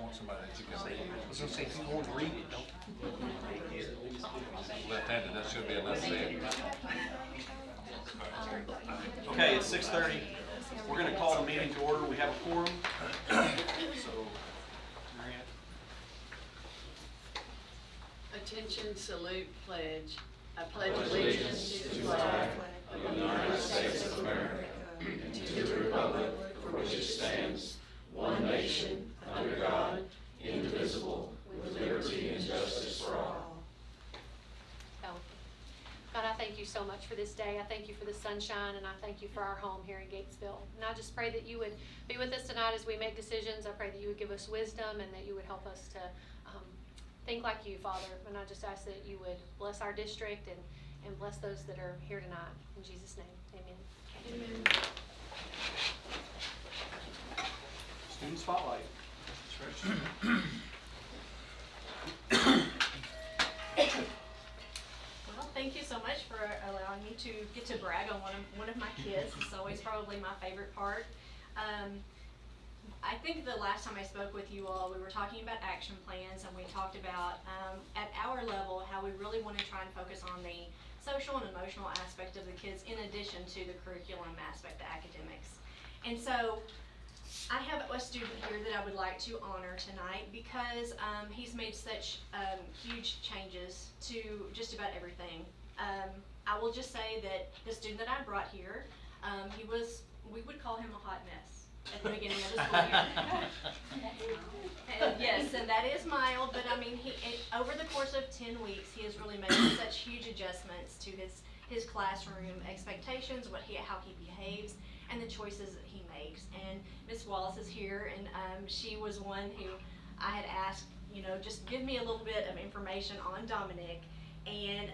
want somebody that you can read. I was gonna say, if you want to read it, don't. Left-handed, that should be enough said. Okay, it's 6:30. We're going to call the meeting to order. We have a quorum. So, Marianne. Attention, salute, pledge. I pledge allegiance to the flag of the United States of America and to the republic for which it stands, one nation, under God, indivisible, with liberty and justice for all. God, I thank you so much for this day. I thank you for the sunshine, and I thank you for our home here in Gatesville. And I just pray that you would be with us tonight as we make decisions. I pray that you would give us wisdom and that you would help us to think like you, Father. And I just ask that you would bless our district and bless those that are here tonight. In Jesus' name, amen. Amen. Student spotlight. Well, thank you so much for allowing me to get to brag on one of my kids. It's always probably my favorite part. I think the last time I spoke with you all, we were talking about action plans, and we talked about, at our level, how we really want to try and focus on the social and emotional aspect of the kids in addition to the curriculum aspect, the academics. And so I have a student here that I would like to honor tonight because he's made such huge changes to just about everything. I will just say that the student that I brought here, we would call him a hot mess at the beginning of the school year. And yes, and that is mild, but I mean, over the course of 10 weeks, he has really made such huge adjustments to his classroom expectations, how he behaves, and the choices that he makes. And Miss Wallace is here, and she was one who I had asked, just give me a little bit of information on Dominic. And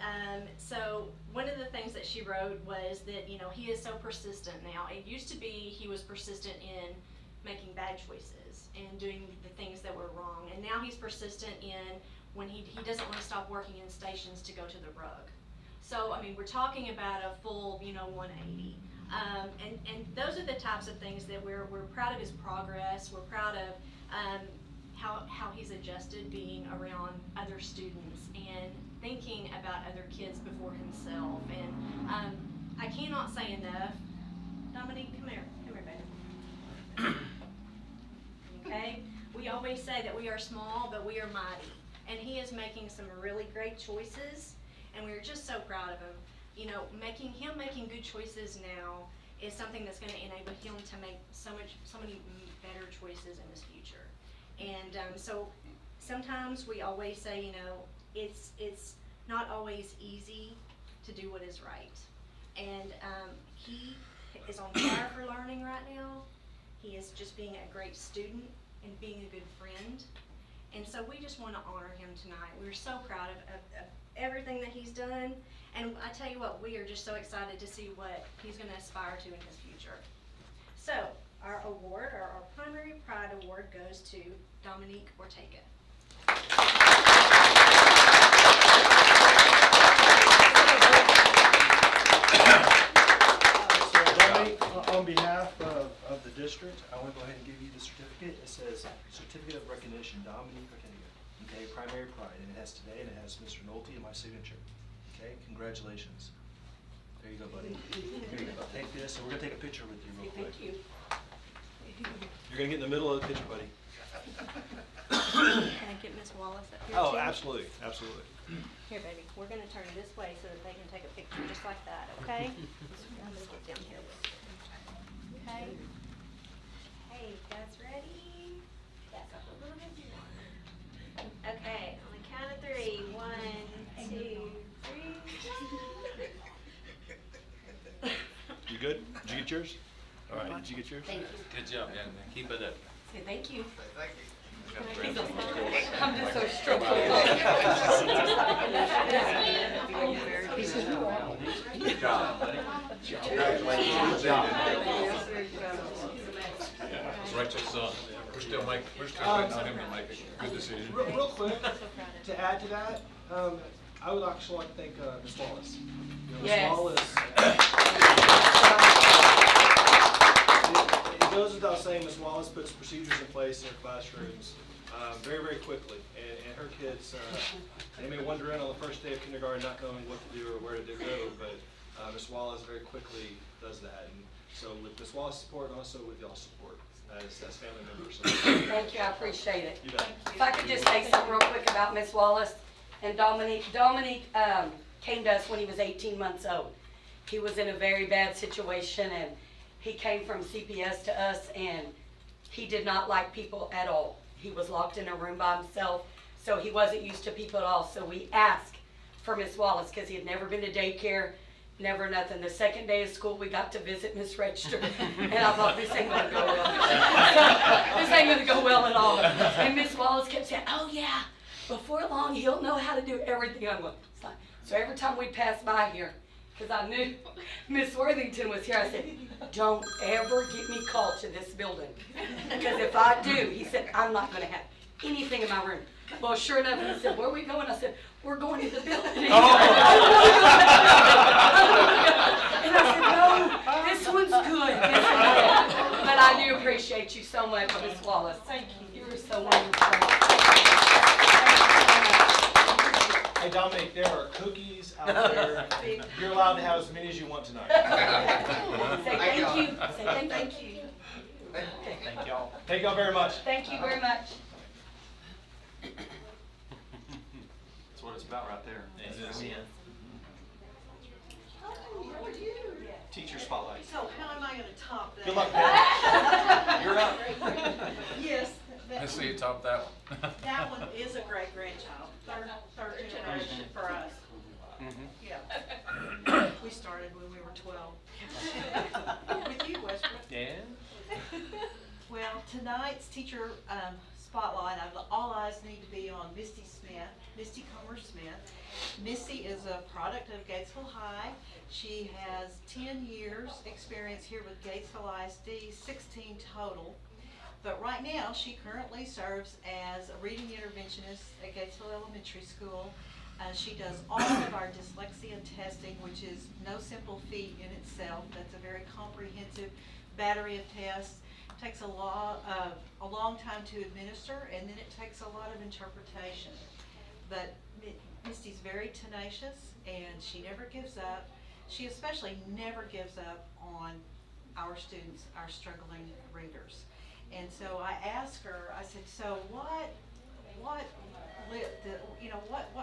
so one of the things that she wrote was that, he is so persistent now. It used to be he was persistent in making bad choices and doing the things that were wrong. And now he's persistent in when he doesn't want to stop working in stations to go to the rug. So, I mean, we're talking about a full, 180. And those are the types of things that we're proud of his progress. We're proud of how he's adjusted being around other students and thinking about other kids before himself. And I cannot say enough. Dominique, come here, baby. Okay? We always say that we are small, but we are mighty. And he is making some really great choices, and we're just so proud of him. Making good choices now is something that's going to enable him to make so many better choices in his future. And so sometimes we always say, it's not always easy to do what is right. And he is on fire for learning right now. He is just being a great student and being a good friend. And so we just want to honor him tonight. We're so proud of everything that he's done. And I tell you what, we are just so excited to see what he's going to aspire to in his future. So our award, our primary pride award, goes to Dominique Ortega. On behalf of the district, I want to go ahead and give you the certificate. It says Certificate of Recognition, Dominique Ortega. Okay, primary pride, and it has today, and it has Mr. Nolte and my signature. Okay, congratulations. There you go, buddy. Here you go. Take this, and we're gonna take a picture with you real quick. Thank you. You're gonna get in the middle of the picture, buddy. Can I get Miss Wallace up here too? Absolutely, absolutely. Here, baby. We're going to turn this way so that they can take a picture just like that, okay? I'm going to get down here with you. Okay? Hey, guys ready? Back up a little bit more. Okay, on the count of 3. 1, 2, 3. You good? Did you get yours? All right, did you get yours? Thank you. Good job, young man. Keep it up. Say thank you. I'm just so stressed. Good job, buddy. Congratulations. Good job. It's Rachel's son. We're still waiting on him to make a good decision. Real quick, to add to that, I would actually like to thank Ms. Wallace. Ms. Wallace. It goes without saying, Ms. Wallace puts procedures procedures in place in her classrooms very, very quickly. And her kids, they may wander in on the first day of kindergarten not knowing what to do or where to go, but Ms. Wallace very quickly does that. And so with Ms. Wallace's support and also with y'all's support as family members. So, Thank you, I appreciate it. you bet. If I could just say something real quick about Miss Wallace and Dominique. Dominique came to us when he was 18 months old. He was in a very bad situation, and he came from CPS to us, and he did not like people at all. He was locked in a room by himself, so he wasn't used to people at all. So we asked for Miss Wallace because he had never been to daycare, never nothing. The second day of school, we got to visit Miss Register, and I thought, this ain't gonna go well. This ain't gonna go well at all. And Miss Wallace kept saying, oh yeah, before long, he'll know how to do everything. I'm like, it's like, so every time we passed by here, because I knew Miss Worthington was here, I said, don't ever get me called to this building. Because if I do, he said, I'm not gonna have anything in my room. Well, sure enough, he said, where are we going? I said, we're going to the building. And I said, no, this one's good. But I do appreciate you so much, Miss Wallace. Thank you. You were so wonderful. Hey Dominic, there are cookies out there. You're allowed to have as many as you want tonight. Say thank you. Say thank you. Thank y'all. Thank y'all very much. Thank you very much. That's what it's about right there. Teacher spotlight. So how am I gonna top that? Good luck, Pat. You're up. Yes, Let's see you top that one. that one is a great grandchild, third generation for us. Yeah. We started when we were 12. With you, Westbrook. Yeah. Well, tonight's teacher spotlight, all eyes need to be on Misty Smith, Misty Comer Smith. Misty is a product of Gatesville High. She has 10 years experience here with Gatesville ISD, 16 total. But right now, she currently serves as a reading interventionist at Gatesville Elementary School. She does all of our dyslexia testing, which is no simple feat in itself. That's a very comprehensive battery of tests. Takes a long time to administer, and then it takes a lot of interpretation. But Misty's very tenacious, and she never gives up. She especially never gives up on our students, our struggling readers. And so I asked her, I said, so what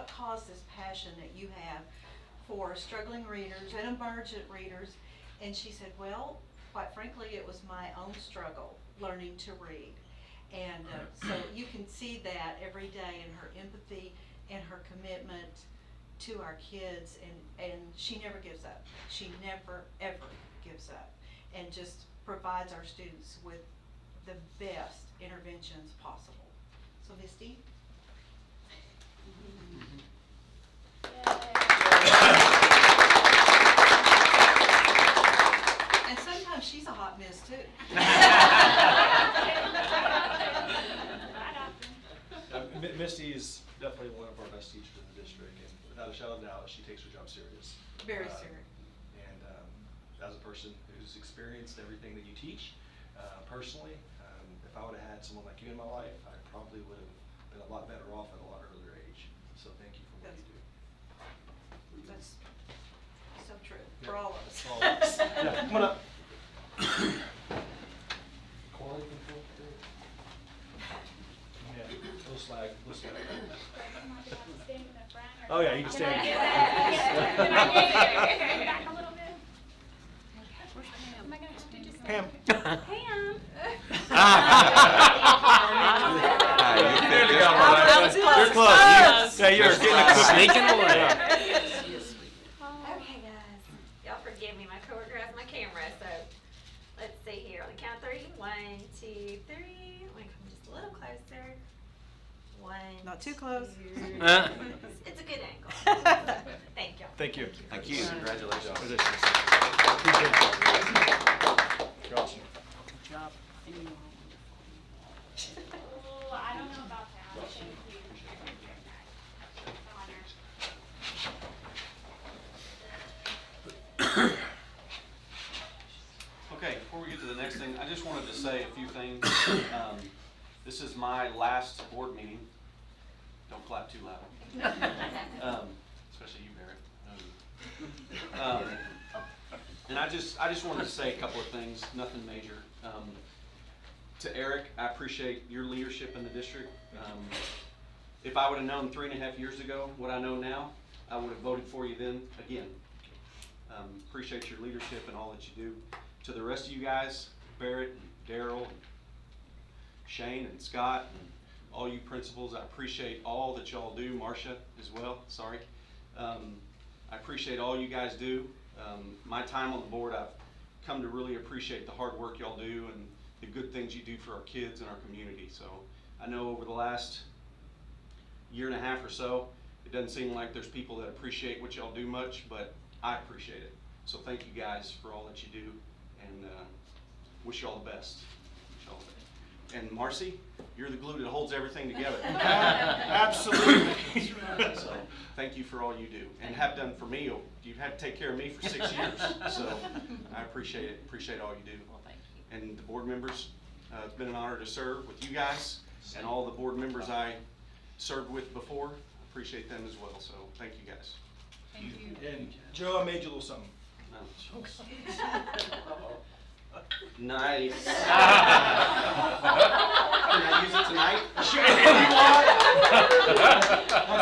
caused this passion that you have for struggling readers and emergent readers? And she said, well, quite frankly, it was my own struggle learning to read. And so you can see that every day in her empathy and her commitment to our kids, and she never gives up. She never, ever gives up, and just provides our students with the best interventions possible. So Misty? And sometimes she's a hot mess too. Misty is definitely one of our best teachers in the district, and without a shadow of a doubt, she takes her job serious. Very serious. And as a person who's experienced everything that you teach, personally, if I would have had someone like you in my life, I probably would have been a lot better off at a lot earlier age. So thank you for what you do. That's so true for all of us. For all of us. Yeah, come on up. Quality control. Yeah, little slag. Oh yeah, you can stand. Back a little bit. Am I gonna have to just? Pam. Pam. You're close. Yeah, you're getting a cookie. Sneaking away. Okay, guys. Y'all forgive me. My coworker has my camera, so let's see here. On the count of 3. 1, 2, 3. I'm gonna come just a little closer. 1. Not too close. 2. It's a good angle. Thank y'all. Thank you. Thank you. Congratulations. You're awesome. Oh, I don't know about that. Thank you. Honor. Okay, before we get to the next thing, I just wanted to say a few things. This is my last board meeting. Don't clap too loud. Especially you, Barrett. I know you. And I just wanted to say a couple of things, nothing major. To Eric, I appreciate your leadership in the district. If I would have known 3.5 years ago what I know now, I would have voted for you then again. Appreciate your leadership and all that you do. To the rest of you guys, Barrett, and Daryl, and Shane, and Scott, and all you principals, I appreciate all that y'all do. Marcia as well, sorry. I appreciate all you guys do. My time on the board, I've come to really appreciate the hard work y'all do and the good things you do for our kids and our community. So I know over the last 1.5 years or so, it doesn't seem like there's people that appreciate what y'all do much, but I appreciate it. So thank you guys for all that you do, and wish you all the best. Wish you all the best. And Marcy, you're the glue that holds everything together. Absolutely. So thank you for all you do and have done for me. You've had to take care of me for 6 years, so I appreciate it. Appreciate all you do. Well, thank you. And the board members, it's been an honor to serve with you guys and all the board members I served with before. Appreciate them as well. So thank you guys. Thank you. And Joe, I made you a little something. Nice. Can I use it tonight? Sure, if you want.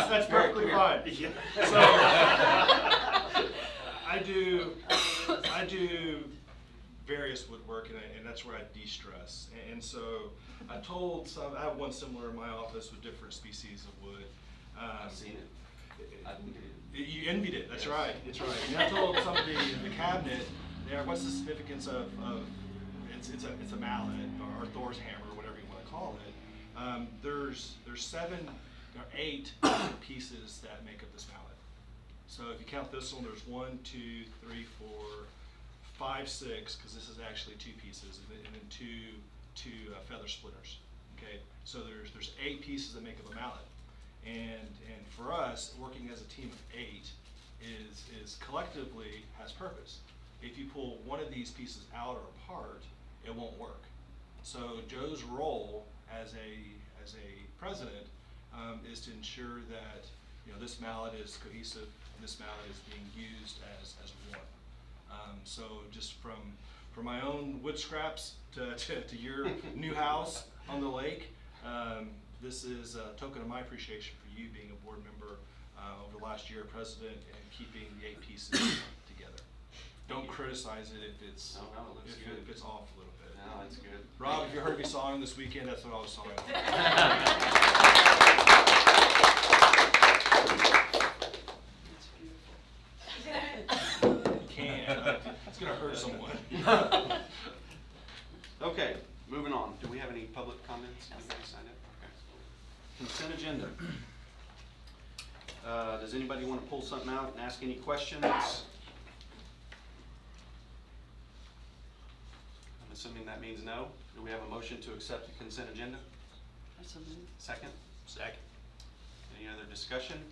That's perfectly fine. So, I do various woodwork, and that's where I de-stress. And so I told some, I have one similar in my office with different species of wood. I've seen it. You envied it, that's right, that's right. And I told somebody in the cabinet, there, what's the significance of it's a mallet, or Thor's hammer, or whatever you want to call it. There's 7 or 8 pieces that make up this mallet. So if you count this one, there's 1, 2, 3, 4, 5, 6, because this is actually 2 pieces, and then two feather splitters. Okay, so there's 8 pieces that make up a mallet. And for us, working as a team of 8 is collectively has purpose. If you pull one of these pieces out or apart, it won't work. So Joe's role as a president is to ensure that this mallet is cohesive and this mallet is being used as one. So just from my own wood scraps to your new house on the lake. This is a token of my appreciation for you being a board member over the last year, president, and keeping the 8 pieces together. Don't criticize it if it's if it's off a little bit. No, that's good. Rob, if you heard me sawing this weekend, that's what I was sawing. You can. It's gonna hurt someone. Okay, moving on. Do we have any public comments? Anybody signed up? Consent agenda. Does anybody want to pull something out and ask any questions? I'm assuming that means no. Do we have a motion to accept the consent agenda? Second? Second. Any other discussion?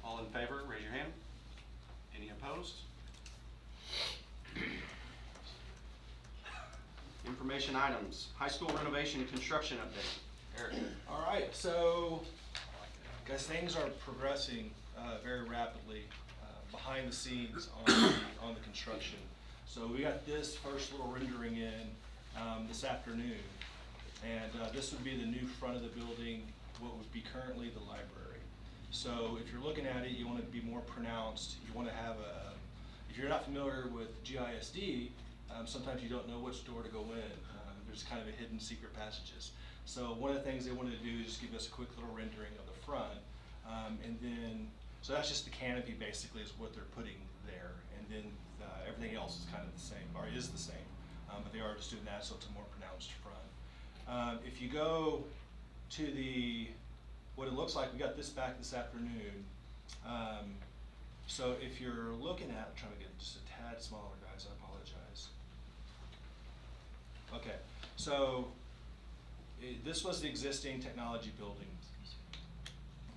All in favor, raise your hand. Any opposed? Information items. High school renovation construction update. Eric. All right, so guys, things are progressing very rapidly behind the scenes on the construction. So we got this first little rendering in this afternoon, and this would be the new front of the building, what would be currently the library. So if you're looking at it, you want it to be more pronounced. You want to have if you're not familiar with GISD, sometimes you don't know which door to go in. There's kind of a hidden secret passages. So one of the things they wanted to do is just give us a quick little rendering of the front. And then, so that's just the canopy basically is what they're putting there. And then everything else is kind of the same, or is the same. But they are just doing that so it's a more pronounced front. If you go to what it looks like, we got this back this afternoon. So if you're looking at, I'm trying to get just a tad smaller, guys, I apologize. Okay, so this was the existing technology building.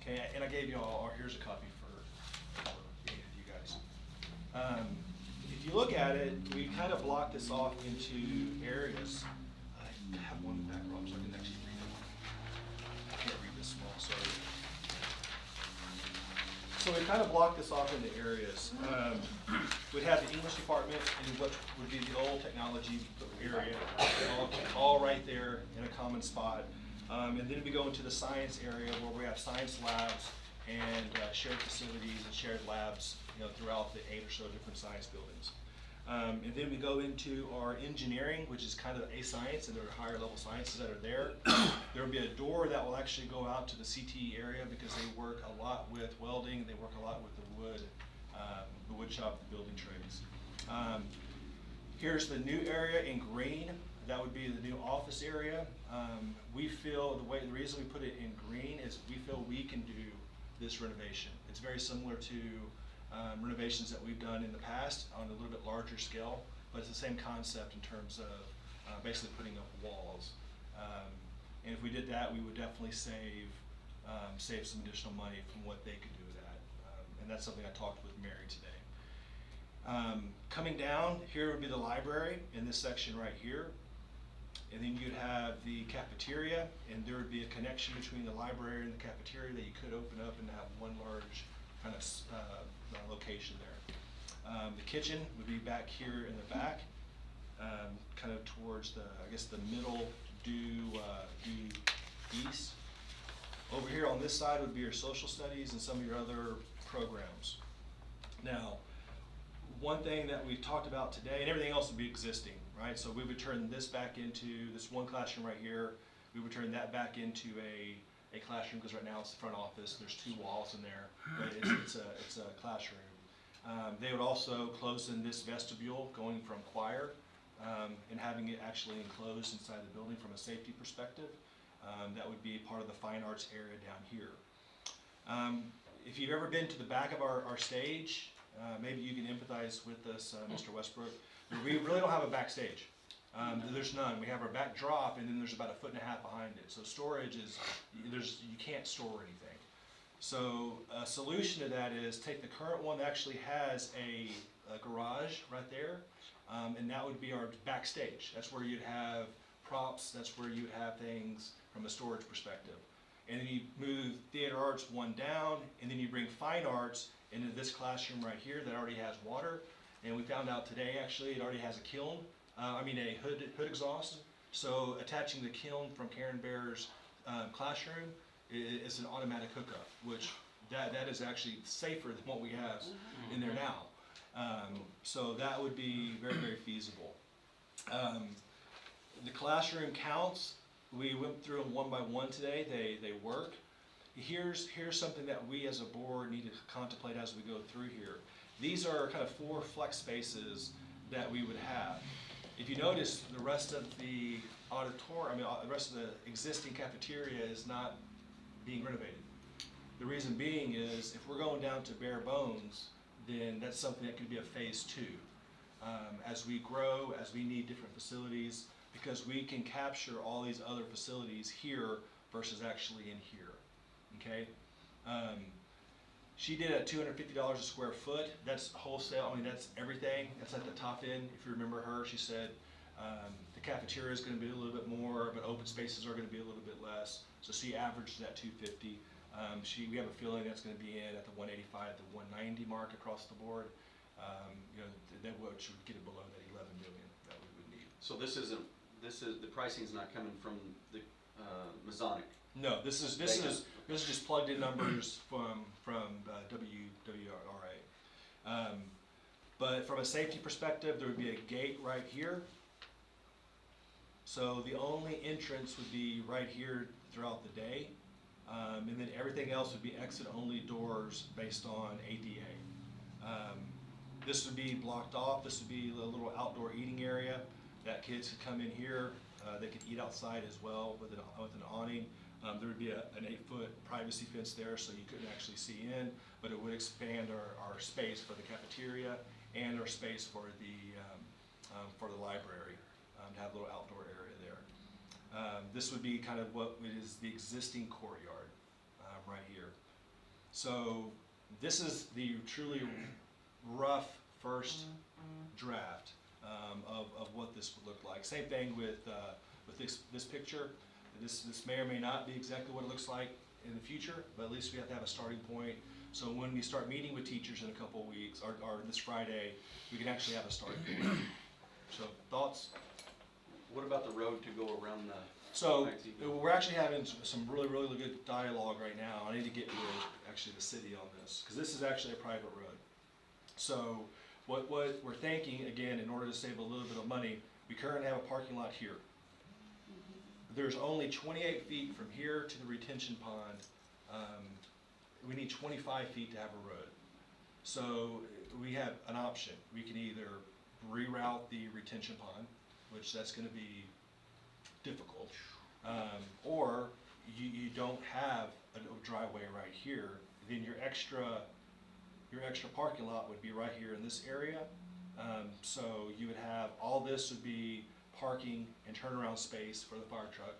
Okay, and I gave you all, or here's a copy for you guys. If if you look at it, we kind of blocked this off into areas. I have one in the back, Rob, so I can actually read it. I can't read this small, sorry. So we kind of blocked this off into areas. We'd have the English department and what would be the old technology area, all right there in a common spot. And then we go into the science area where we have science labs and shared facilities and shared labs, throughout the 8 or so different science buildings. And then we go into our engineering, which is kind of a science, and there are higher level sciences that are there. There will be a door that will actually go out to the CTE area because they work a lot with welding, they work a lot with the wood shop, the building trades. Here's the new area in green. That would be the new office area. We feel the reason we put it in green is we feel we can do this renovation. It's very similar to renovations that we've done in the past on a little bit larger scale, but it's the same concept in terms of basically putting up walls. And if we did that, we would definitely save some additional money from what they could do with that. And that's something I talked with Mary today. Coming down, here would be the library in this section right here. And then you'd have the cafeteria, and there would be a connection between the library and the cafeteria that you could open up and have one large kind of location there. The kitchen would be back here in the back, kind of towards the middle due east. Over here on this side would be your social studies and some of your other programs. Now, one thing that we've talked about today, and everything else would be existing, right? So we would turn this back into this one classroom right here. We would turn that back into a classroom because right now it's the front office. There's 2 walls in there, but it's a classroom. They would also close in this vestibule going from choir and having it actually enclosed inside the building from a safety perspective. That would be part of the fine arts area down here. If you've ever been to the back of our stage, maybe you can empathize with us, Mr. Westbrook. We really don't have a backstage. There's none. We have our back drop, and then there's about 1.5 feet behind it. So storage is, you can't store anything. So a solution to that is take the current one that actually has a garage right there, and that would be our backstage. That's where you'd have props. That's where you'd have things from a storage perspective. And then you move theater arts one down, and then you bring fine arts into this classroom right here that already has water. And we found out today, actually, it already has a kiln, a hood exhaust. So attaching the kiln from Karen Bear's classroom is an automatic hookup, which that is actually safer than what we have in there now. So that would be very, very feasible. The classroom counts, we went through them one by one today. They work. Here's something that we as a board need to contemplate as we go through here. These are kind of 4 flex spaces that we would have. If you notice, the rest of the the rest of the existing cafeteria is not being renovated. The reason being is if we're going down to bare bones, then that's something that could be a phase 2. As we grow, as we need different facilities, because we can capture all these other facilities here versus actually in here. Okay. She did at $250 a square foot. That's wholesale. That's everything. That's at the top end. If you remember her, she said the cafeteria is going to be a little bit more, but open spaces are going to be a little bit less. So she averaged at $250. We have a feeling that's going to be in at the 185 to 190 mark across the board. That which would get it below that 11 million that we would need. So the pricing is not coming from the Masonic. No, this is just plugged in numbers from WRA. But from a safety perspective, there would be a gate right here. So the only entrance would be right here throughout the day, and then everything else would be exit-only doors based on ADA. This would be blocked off. This would be a little outdoor eating area that kids could come in here. They could eat outside as well with an awning. There would be an 8-foot privacy fence there, so you couldn't actually see in, but it would expand our space for the cafeteria and our space for the library to have a little outdoor area there. This would be kind of what is the existing courtyard right here. So this is the truly rough first draft of what this would look like. Same thing with this picture. This may or may not be exactly what it looks like in the future, but at least we have to have a starting point. So when we start meeting with teachers in a couple of weeks, or this Friday, we can actually have a starting point. So thoughts? What about the road to go around the? So ITV? we're actually having some really good dialogue right now. I need to get with actually the city on this, because this is actually a private road. So what we're thinking, again, in order to save a little bit of money, we currently have a parking lot here. There's only 28 feet from here to the retention pond. We need 25 feet to have a road. So we have an option. We can either reroute the retention pond, which that's going to be difficult, or you don't have a driveway right here. Then your extra parking lot would be right here in this area. So you would have, all this would be parking and turnaround space for the fire truck.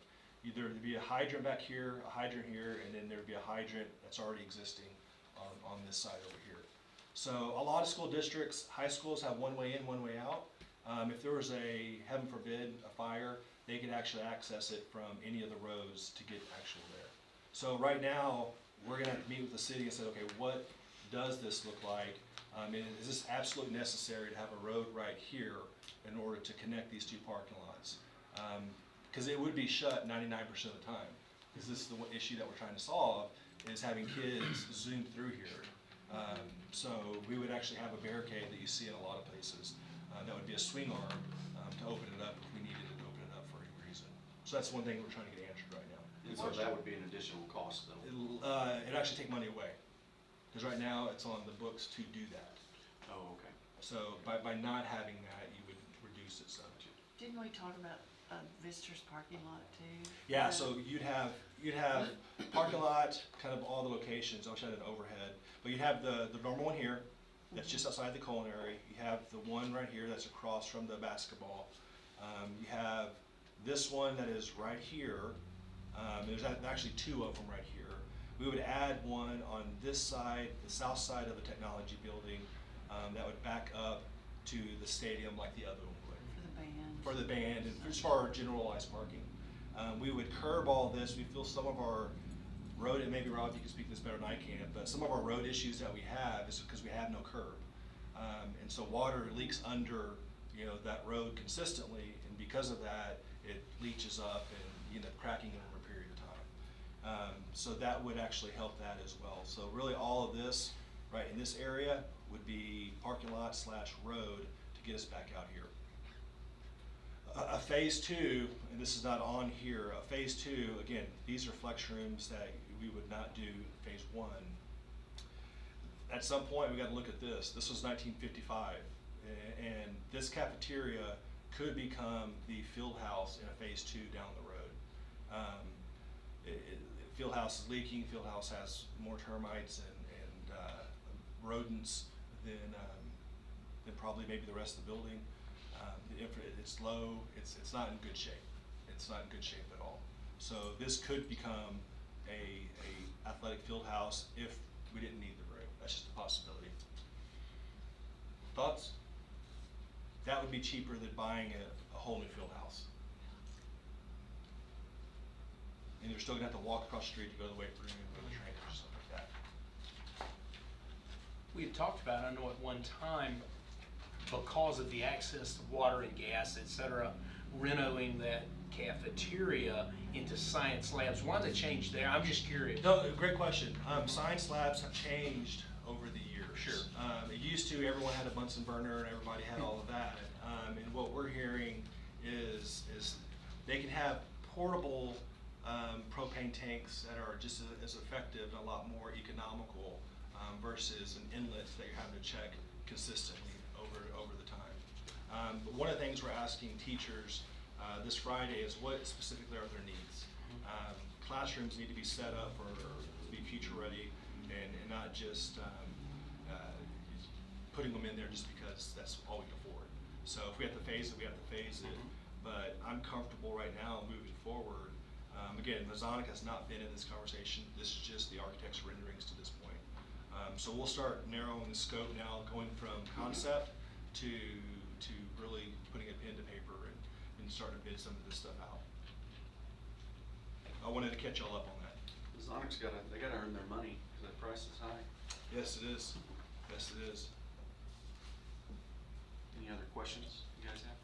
There'd be a hydrant back here, a hydrant here, and then there'd be a hydrant that's already existing on this side over here. So a lot of school districts, high schools have one way in, one way out. If there was a, heaven forbid, a fire, they could actually access it from any of the roads to get actually there. So right now, we're gonna have to meet with the city and say, okay, what does this look like? And is this absolutely necessary to have a road right here in order to connect these two parking lots? Because it would be shut 99% of the time. Because this is the issue that we're trying to solve, is having kids zoom through here. So we would actually have a barricade that you see in a lot of places. That would be a swing arm to open it up if we needed to open it up for any reason. So that's one thing we're trying to get answered right now. And so that would be an additional cost though? It'd actually take money away. Because right now, it's on the books to do that. Oh, okay. So by not having that, you would reduce it some. Didn't we talk about visitors parking lot too? Yeah, so you'd have parking lot, kind of all the locations. I wish I had an overhead, but you'd have the normal one here, that's just outside the culinary. You have the one right here that's across from the basketball. You have this one that is right here. There's actually two of them right here. We would add one on this side, the south side of the technology building, that would back up to the stadium like the other one would. For the band, and as far as generalized parking. We would curb all this. We feel some of our road, and maybe Rob, you can speak this better than I can, but some of our road issues that we have is because we have no curb. And so water leaks under, that road consistently, and because of that, it leaches up and you end up cracking it over a period of time. So that would actually help that as well. So really all of this, right in this area, would be parking lot / road to get us back out here. A phase two, and this is not on here, a phase two, again, these are flex rooms that we would not do in phase one. At some point, we got to look at this. This was 1955, and this cafeteria could become the field house in a phase two down the road. Field house is leaking. Field house has more termites and rodents than probably maybe the rest of the building. It's low, it's not in good shape. It's not in good shape at all. So this could become a athletic field house if we didn't need the room. That's just a possibility. Thoughts? That would be cheaper than buying a whole new field house. And you're still gonna have to walk across the street to go to the weight room and go to the trainers or something like that. We had talked about, I know at one time, because of the access to water and gas, et cetera, renovating that cafeteria into science labs. Why did they change there? I'm just curious. No, great question. Science labs have changed over the years. Sure. It used to, everyone had a Bunsen burner and everybody had all of that. And what we're hearing is they can have portable propane tanks that are just as effective and a lot more economical versus an inlet that you're having to check consistently over the time. But one of the things we're asking teachers this Friday is what specifically are their needs. Classrooms need to be set up or to be future ready and not just putting them in there just because that's all we can afford. So if we have to phase it, we have to phase it. But I'm comfortable right now moving forward. Again, Masonic has not been in this conversation. This is just the architect's renderings to this point. So we'll start narrowing the scope now, going from concept to really putting a pen to paper and starting to bid some of this stuff out. I wanted to catch y'all up on that. Zonic's they gotta earn their money, because the price is high. Yes, it is. Yes, it is. Any other questions you guys have?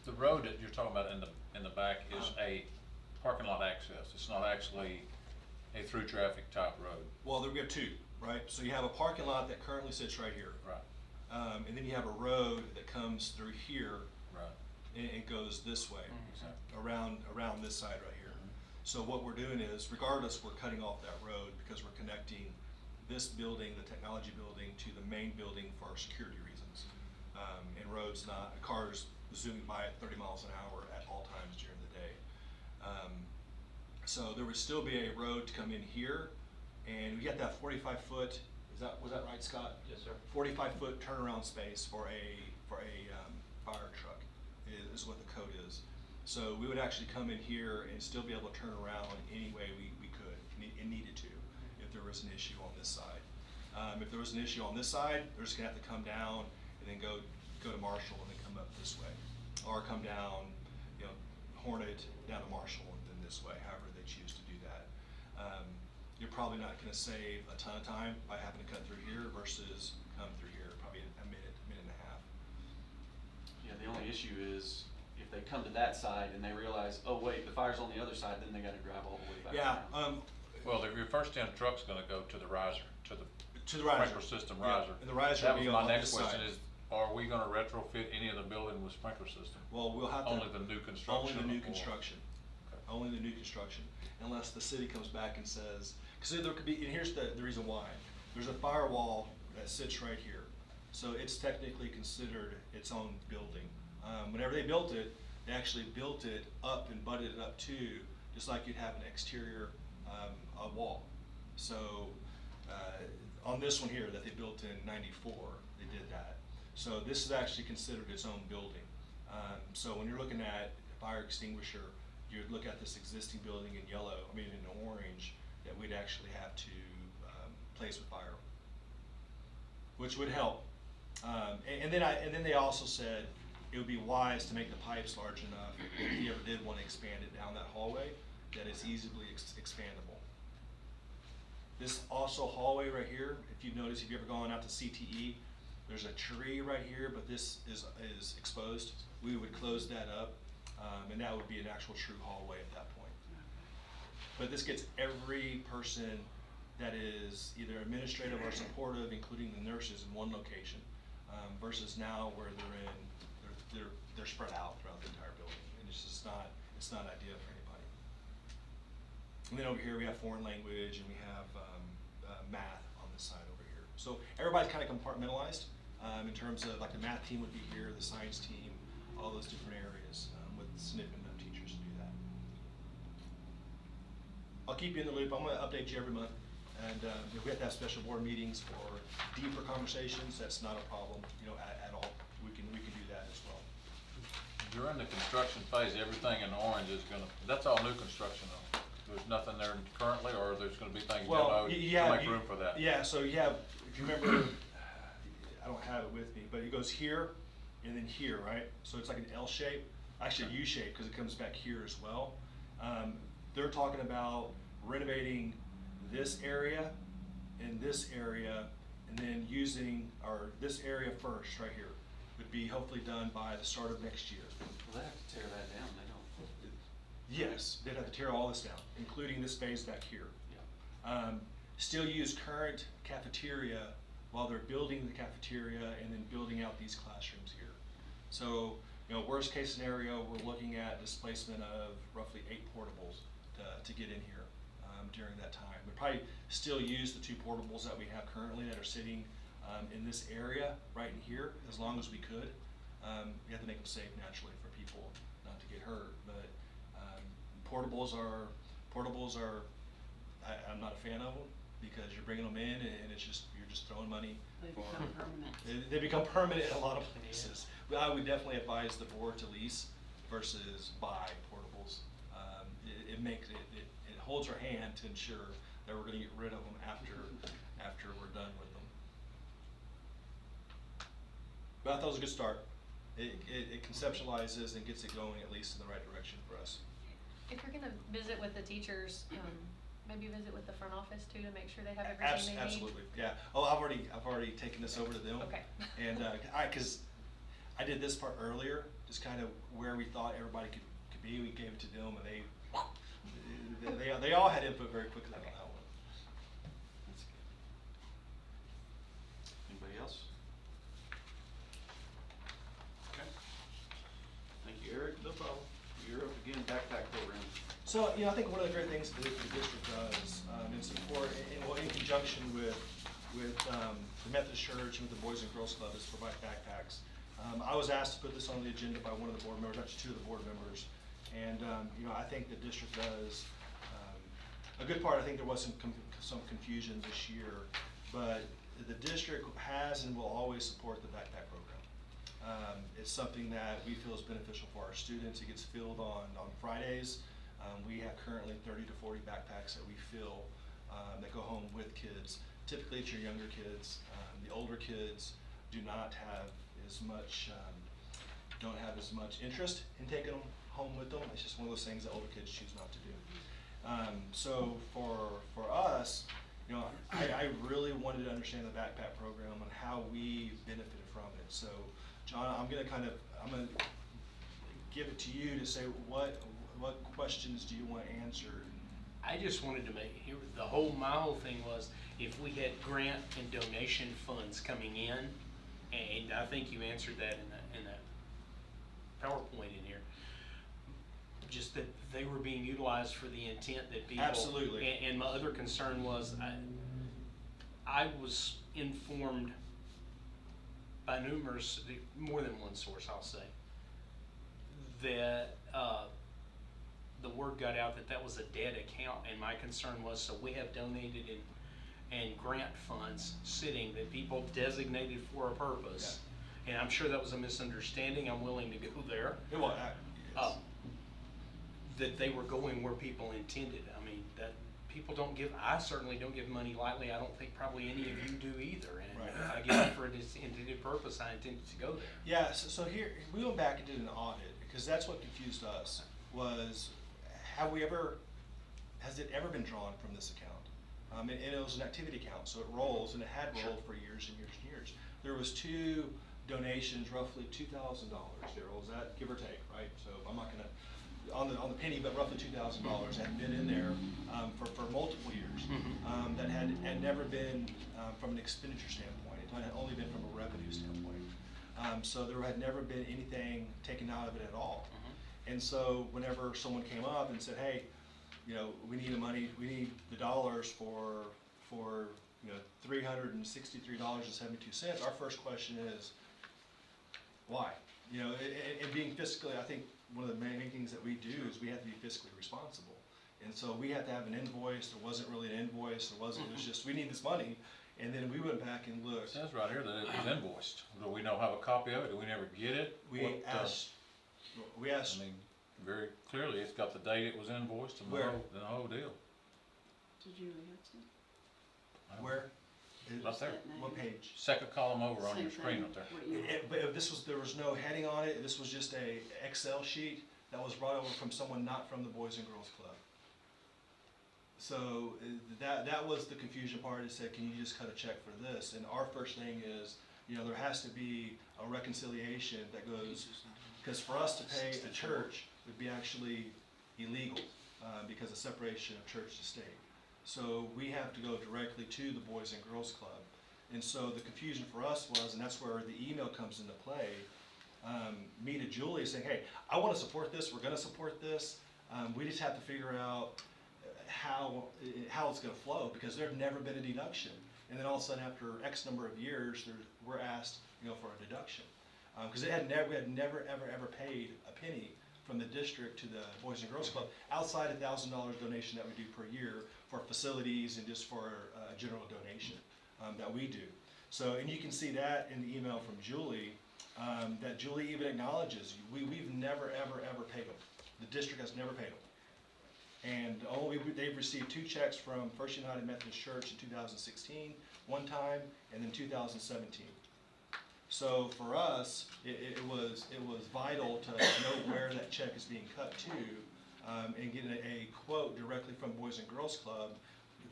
The road that you're talking about in the back is a parking lot access. It's not actually a through traffic type road. Well, we have two, right? So you have a parking lot that currently sits right here. Right. And then you have a road that comes through here. Right. And it goes this way, Exactly. around this side right here. So what we're doing is, regardless, we're cutting off that road because we're connecting this building, the technology building, to the main building for security reasons. And roads cars zooming by at 30 miles an hour at all times during the day. So there would still be a road to come in here, and we got that 45-foot, was that right, Scott? Yes, sir. 45-foot turnaround space for a fire truck is what the code is. So we would actually come in here and still be able to turn around any way we could and needed to if there was an issue on this side. If there was an issue on this side, they're just gonna have to come down and then go to Marshall and then come up this way, or come down, Hornet down to Marshall and then this way, however they choose to do that. You're probably not gonna save a ton of time by having to cut through here versus come through here, probably a minute and a half. Yeah, the only issue is if they come to that side and they realize, oh wait, the fire's on the other side, then they gotta drive all the way back around. Well, your first 10 truck's gonna go to the riser, to the riser. sprinkler system Yeah, riser. and the riser That will was be my on next this question side. is, are we gonna retrofit any of the building with sprinkler system? Well, we'll have to. Only the new construction? Only the new or- construction. Okay. Only the new construction, unless the city comes back and says, because there could be, and here's the reason why. There's a firewall that sits right here. So it's technically considered its own building. Whenever they built it, they actually built it up and butted it up too, just like you'd have an exterior, a wall. So, on this one here that they built in '94, they did that. So this is actually considered its own building. So when you're looking at a fire extinguisher, you'd look at this existing building in yellow, in orange, that we'd actually have to place with fire, which would help. And then they also said it would be wise to make the pipes large enough if you ever did want to expand it down that hallway, that it's easily expandable. This also hallway right here, if you've noticed, if you've ever gone out to CTE, there's a tree right here, but this is exposed. We would close that up, and that would be an actual true hallway at that point. But this gets every person that is either administrative or supportive, including the nurses, in one location, versus now where they're spread out throughout the entire building, and it's not ideal for anybody. And then over here we have foreign language, and we have math on this side over here. So everybody's kind of compartmentalized in terms of, like, the math team would be here, the science team, all those different areas with significant enough teachers to do that. I'll keep you in the loop. I'm going to update you every month. And if we have to have special board meetings for deeper conversations, that's not a problem, at all. We can do that as well. During the construction phase, everything in orange is that's all new construction though. There's nothing there currently, or there's gonna be things demoed to make room for that? Yeah, so you have, if you remember, I don't have it with me, but it goes here and then here, right? So it's like an L shape, actually a U shape, because it comes back here as well. They're talking about renovating this area and this area, and then using this area first, right here, would be hopefully done by the start of next year. Well, they have to tear that down, they don't. Yes, they'd have to tear all this down, including this phase back here. Yeah. Still use current cafeteria while they're building the cafeteria and then building out these classrooms here. So, worst case scenario, we're looking at displacement of roughly 8 portables to get in here during that time. We'd probably still use the 2 portables that we have currently that are sitting in this area right in here, as long as we could. We have to make them safe naturally for people not to get hurt, but portables are, I'm not a fan of them, because you're bringing them in and you're just throwing money. They become permanent. They become permanent in a lot of places. But I would definitely advise the board to lease versus buy portables. It holds our hand to ensure that we're gonna get rid of them after we're done with them. But I thought it was a good start. It conceptualizes and gets it going at least in the right direction for us. If you're gonna visit with the teachers, maybe visit with the front office too to make sure they have everything they need. Absolutely, yeah. Oh, I've already taken this over to them. Okay. And, cause I did this part earlier, just kind of where we thought everybody could be. We gave it to them and they all had input very quickly on that one. That's good. Anybody else? Okay. Thank you, Eric. No problem. You're up again, backpack program. So, I think one of the great things the district does in support, in conjunction with the Methodist Church and with the Boys and Girls Club, is provide backpacks. I was asked to put this on the agenda by one of the board members, actually 2 of the board members, and I think the district does a good part. I think there was some confusion this year, but the district has and will always support the backpack program. It's something that we feel is beneficial for our students. It gets filled on Fridays. We have currently 30 to 40 backpacks that we fill that go home with kids. Typically it's your younger kids. The older kids do not have as much, don't have as much interest in taking them home with them. It's just one of those things that older kids choose not to do. So for us, I really wanted to understand the backpack program and how we benefited from it. So John, I'm gonna give it to you to say what questions do you want answered? I just wanted to make, my whole thing was, if we had grant and donation funds coming in, and I think you answered that in that PowerPoint in here, just that they were being utilized for the intent that people. Absolutely. And my other concern was, I was informed by more than one source, I'll say, that the word got out that was a dead account, and my concern was, so we have donated and grant funds sitting that people designated for a purpose, and I'm sure that was a misunderstanding. I'm willing to go there. It was. Yes. That they were going where people intended. I mean, that people don't give. I certainly don't give money lightly. I don't think probably any of you do either. And right. If I give it for its intended purpose, I intended to go there. Yeah. So here we went back and did an audit because that's what confused us. Was has it ever been drawn from this account? And it was an activity account, so it rolls, and it had rolled for years and years and years. There was 2 donations, roughly $2,000, Daryl, is that give or take, right? So I'm not gonna, on the penny, but roughly $2,000 had been in there for multiple years. That had never been from an expenditure standpoint. It had only been from a revenue standpoint. So there had never been anything taken out of it at all. And so whenever someone came up and said, hey, we need we need the dollars for $363.72, our first question is, why? And being fiscally, I think one of the main things that we do is we have to be fiscally responsible. And so we have to have an invoice. There wasn't really an invoice. It was just, we need this money. And then we went back and looked. It says right here that it was invoiced. Do we have a copy of it? Do we never get it? We asked. I mean, very clearly, it's got the date it was invoiced and the whole deal. Did you read it? Where? Up there. What page? Second column over on Same your screen thing. up there. But there was no heading on it. This was just a Excel sheet that was brought over from someone not from the Boys and Girls Club. So that was the confusion part. It said, can you just cut a check for this? And our first thing is, there has to be a reconciliation that goes, because for us to pay a church would be actually illegal because of separation of church to state. So we have to go directly to the Boys and Girls Club. And so the confusion for us was, and that's where the email comes into play, me to Julie saying, hey, I want to support this, we're going to support this. We just have to figure out how it's going to flow, because there's never been a deduction. And then all of a sudden, after X number of years, we're asked, for a deduction. Because we had never, ever paid a penny from the district to the Boys and Girls Club outside a $1,000 donation that we do per year for facilities and just for a general donation that we do. So, and you can see that in the email from Julie, that Julie even acknowledges we've never, ever paid them. The district has never paid them. And they've received 2 checks from First United Methodist Church in 2016, one time, and then 2017. So for us, it was vital to know where that check is being cut to, and getting a quote directly from Boys and Girls Club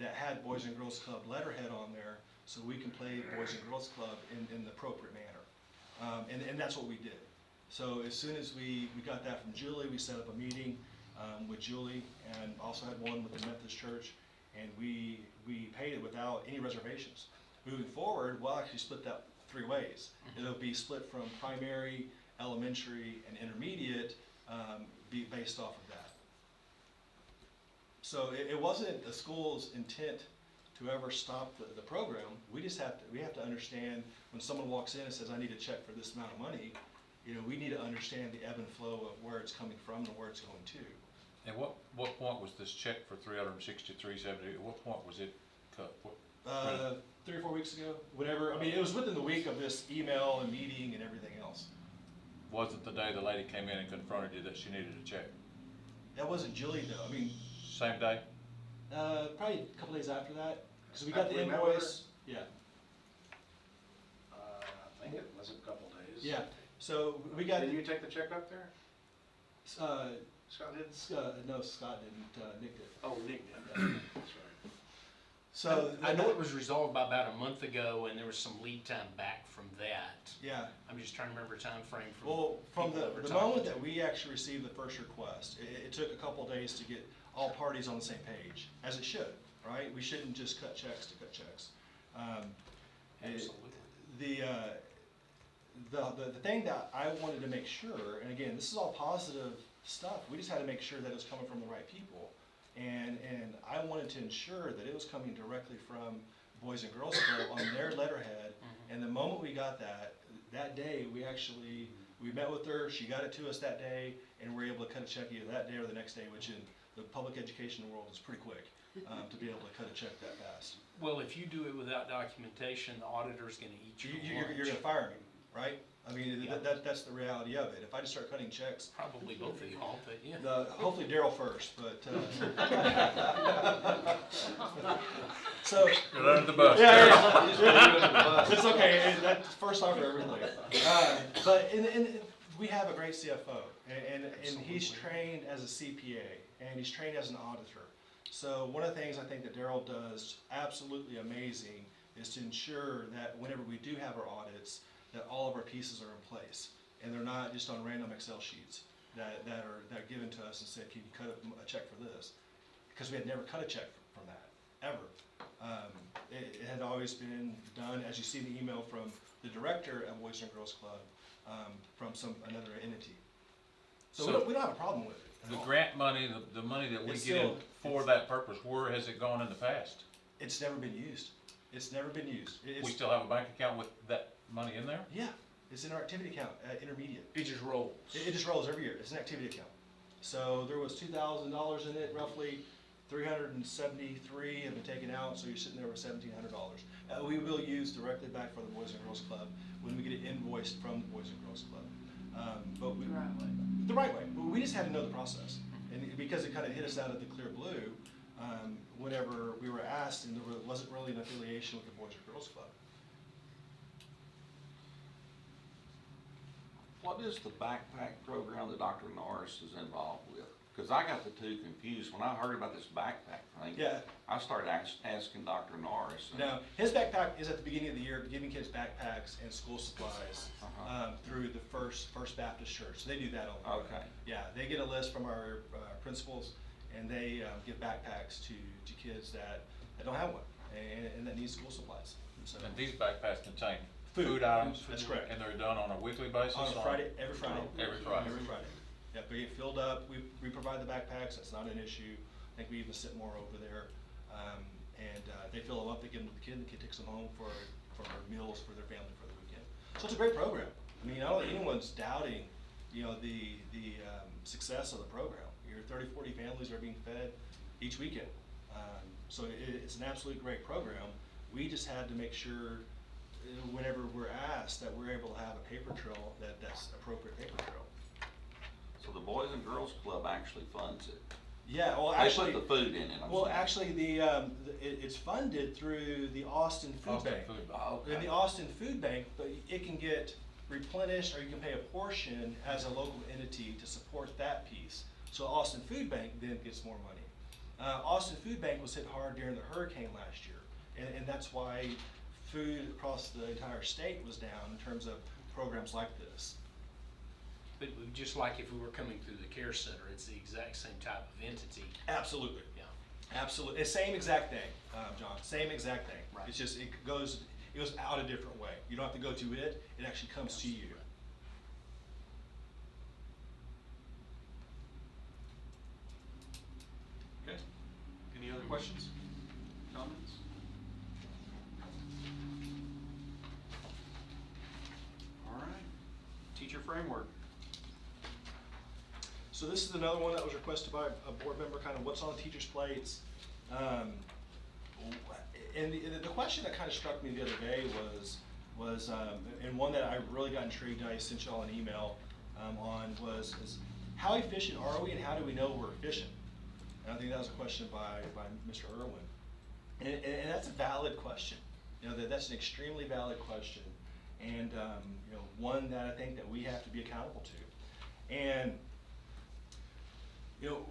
that had Boys and Girls Club letterhead on there, so we can play Boys and Girls Club in the appropriate manner. And that's what we did. So as soon as we got that from Julie, we set up a meeting with Julie, and also had one with the Methodist Church, and we paid it without any reservations. Moving forward, we'll actually split that 3 ways. It'll be split from primary, elementary, and intermediate, be based off of that. So it wasn't the school's intent to ever stop the program. We have to understand when someone walks in and says, I need a check for this amount of money, we need to understand the ebb and flow of where it's coming from and where it's going to. And what point was this check for $363.70? At what point was it cut? 3 or 4 weeks ago, whatever. I mean, it was within the week of this email and meeting and everything else. Wasn't the day the lady came in and confronted you that she needed a check? That wasn't Julie though. I mean, Same day? probably a couple days after that, because we got the invoice. Yeah. I think it was a couple days. Yeah. So we got. Did you take the check up there? Scott didn't? No, Scott didn't. Nick did. Oh, Nick did. That's right. So I know it was resolved by about a month ago, and there was some lead time back from that. Yeah. I'm just trying to remember time frame from. Well, from people that were the talking moment to. that we actually received the first request, it took a couple days to get all parties on the same page, as it should, right? We shouldn't just cut checks to cut checks. Absolutely. The thing that I wanted to make sure, and again, this is all positive stuff, we just had to make sure that it was coming from the right people. And I wanted to ensure that it was coming directly from Boys and Girls Club on their letterhead. And the moment we got that day, we met with her, she got it to us that day, and we were able to cut a check either that day or the next day, which in the public education world is pretty quick to be able to cut a check that fast. Well, if you do it without documentation, the auditor's gonna eat your lunch. You're gonna fire me, right? I mean, Yeah. that's the reality of it. If I just start cutting checks, Probably both of y'all, but yeah. hopefully Daryl first, but. So. You're under the bus. Yeah. It's okay. That's first off for everything. But we have a great CFO, and he's trained as a CPA, and he's trained as an auditor. So one of the things I think that Daryl does absolutely amazing is to ensure that whenever we do have our audits, that all of our pieces are in place, and they're not just on random Excel sheets that are given to us and said, can you cut a check for this? Because we had never cut a check from that, ever. It had always been done, as you see in the email from the director at Boys and Girls Club, from another entity. So we don't have a problem with it. The grant money, the money that we get in for that purpose, where has it gone in the past? It's never been used. It's never been used. We still have a bank account with that money in there? Yeah, it's in our activity account at intermediate. It just rolls. It just rolls every year. It's an activity account. So there was $2,000 in it, roughly 373 have been taken out, so you're sitting there with $1,700. We will use directly back for the Boys and Girls Club when we get it invoiced from the Boys and Girls Club. The right way. But we just had to know the process. And because it kind of hit us out of the clear blue, whenever we were asked, and there wasn't really an affiliation with the Boys and Girls Club. What is the backpack program that Dr. Norris is involved with? Because I got the two confused. When I heard about this backpack thing, Yeah. I started asking Dr. Norris. Now, his backpack is at the beginning of the year, giving kids backpacks and school supplies through the First Baptist Church. So they do that all the time. Okay. Yeah, they get a list from our principals, and they give backpacks to kids that don't have one and that need school supplies. So, And these backpacks contain Food. food items? That's correct. And they're done on a weekly basis? on a Friday, every Friday. Every Friday. Every Friday. Yeah, they get filled up. We provide the backpacks. That's not an issue. I think we even sit more over there. And they fill them up. They give them to the kid. The kid takes them home for meals for their family for the weekend. So it's a great program. I mean, I don't think anyone's doubting, the success of the program. Your 30, 40 families are being fed each weekend. So it's an absolutely great program. We just had to make sure whenever we're asked that we're able to have a paper trail that's appropriate paper trail. So the Boys and Girls Club actually funds it. Yeah, well, They actually, put the food in it, I'm well, saying. actually, it's funded through the Austin Food Bank. Okay. In the Austin Food Bank, but it can get replenished, or you can pay a portion as a local entity to support that piece. So Austin Food Bank then gets more money. Austin Food Bank was hit hard during the hurricane last year, and that's why food across the entire state was down in terms of programs like this. But just like if we were coming through the care center, it's the exact same type of entity. Absolutely. Yeah. Absolutely. It's same exact thing, John. Same exact thing. Right. It's just it goes out a different way. You don't have to go to it. It actually comes to you. Okay. Any other questions, comments? All right. Teacher framework. So this is another one that was requested by a board member, kind of what's on teachers' plates. And the question that kind of struck me the other day was and one that I really got intrigued, I sent y'all an email is how efficient are we and how do we know we're efficient? And I think that was a question by Mr. Irwin. And that's a valid question. You know, that's an extremely valid question, and you know, one that I think that we have to be accountable to. And you know,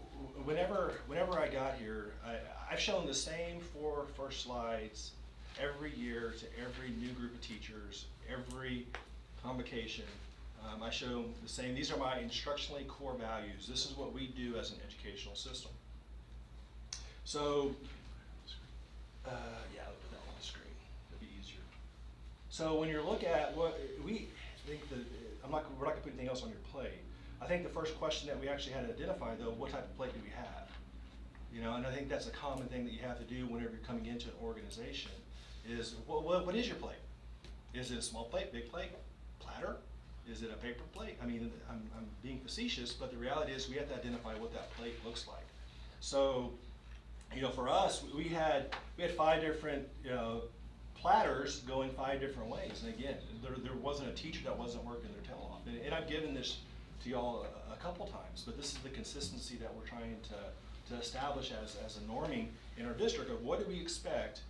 whenever I got here, I've shown the same 4 first slides every year to every new group of teachers, every convocation. I show them the same. These are my instructionally core values. This is what we do as an educational system. So, yeah, I'll put that on the screen. It'll be easier. So when you look at what we think that, we're not gonna put anything else on your plate. I think the first question that we actually had to identify, though, what type of plate do we have? You know, and I think that's a common thing that you have to do whenever you're coming into an organization is, what is your plate? Is it a small plate, big plate, platter? Is it a paper plate? I mean, I'm being facetious, but the reality is we have to identify what that plate looks like. So, you know, for us, we had 5 different, you know, platters going 5 different ways. And again, there wasn't a teacher that wasn't working their tail off. And I've given this to y'all a couple times, but this is the consistency that we're trying to establish as a norming in our district of what do we expect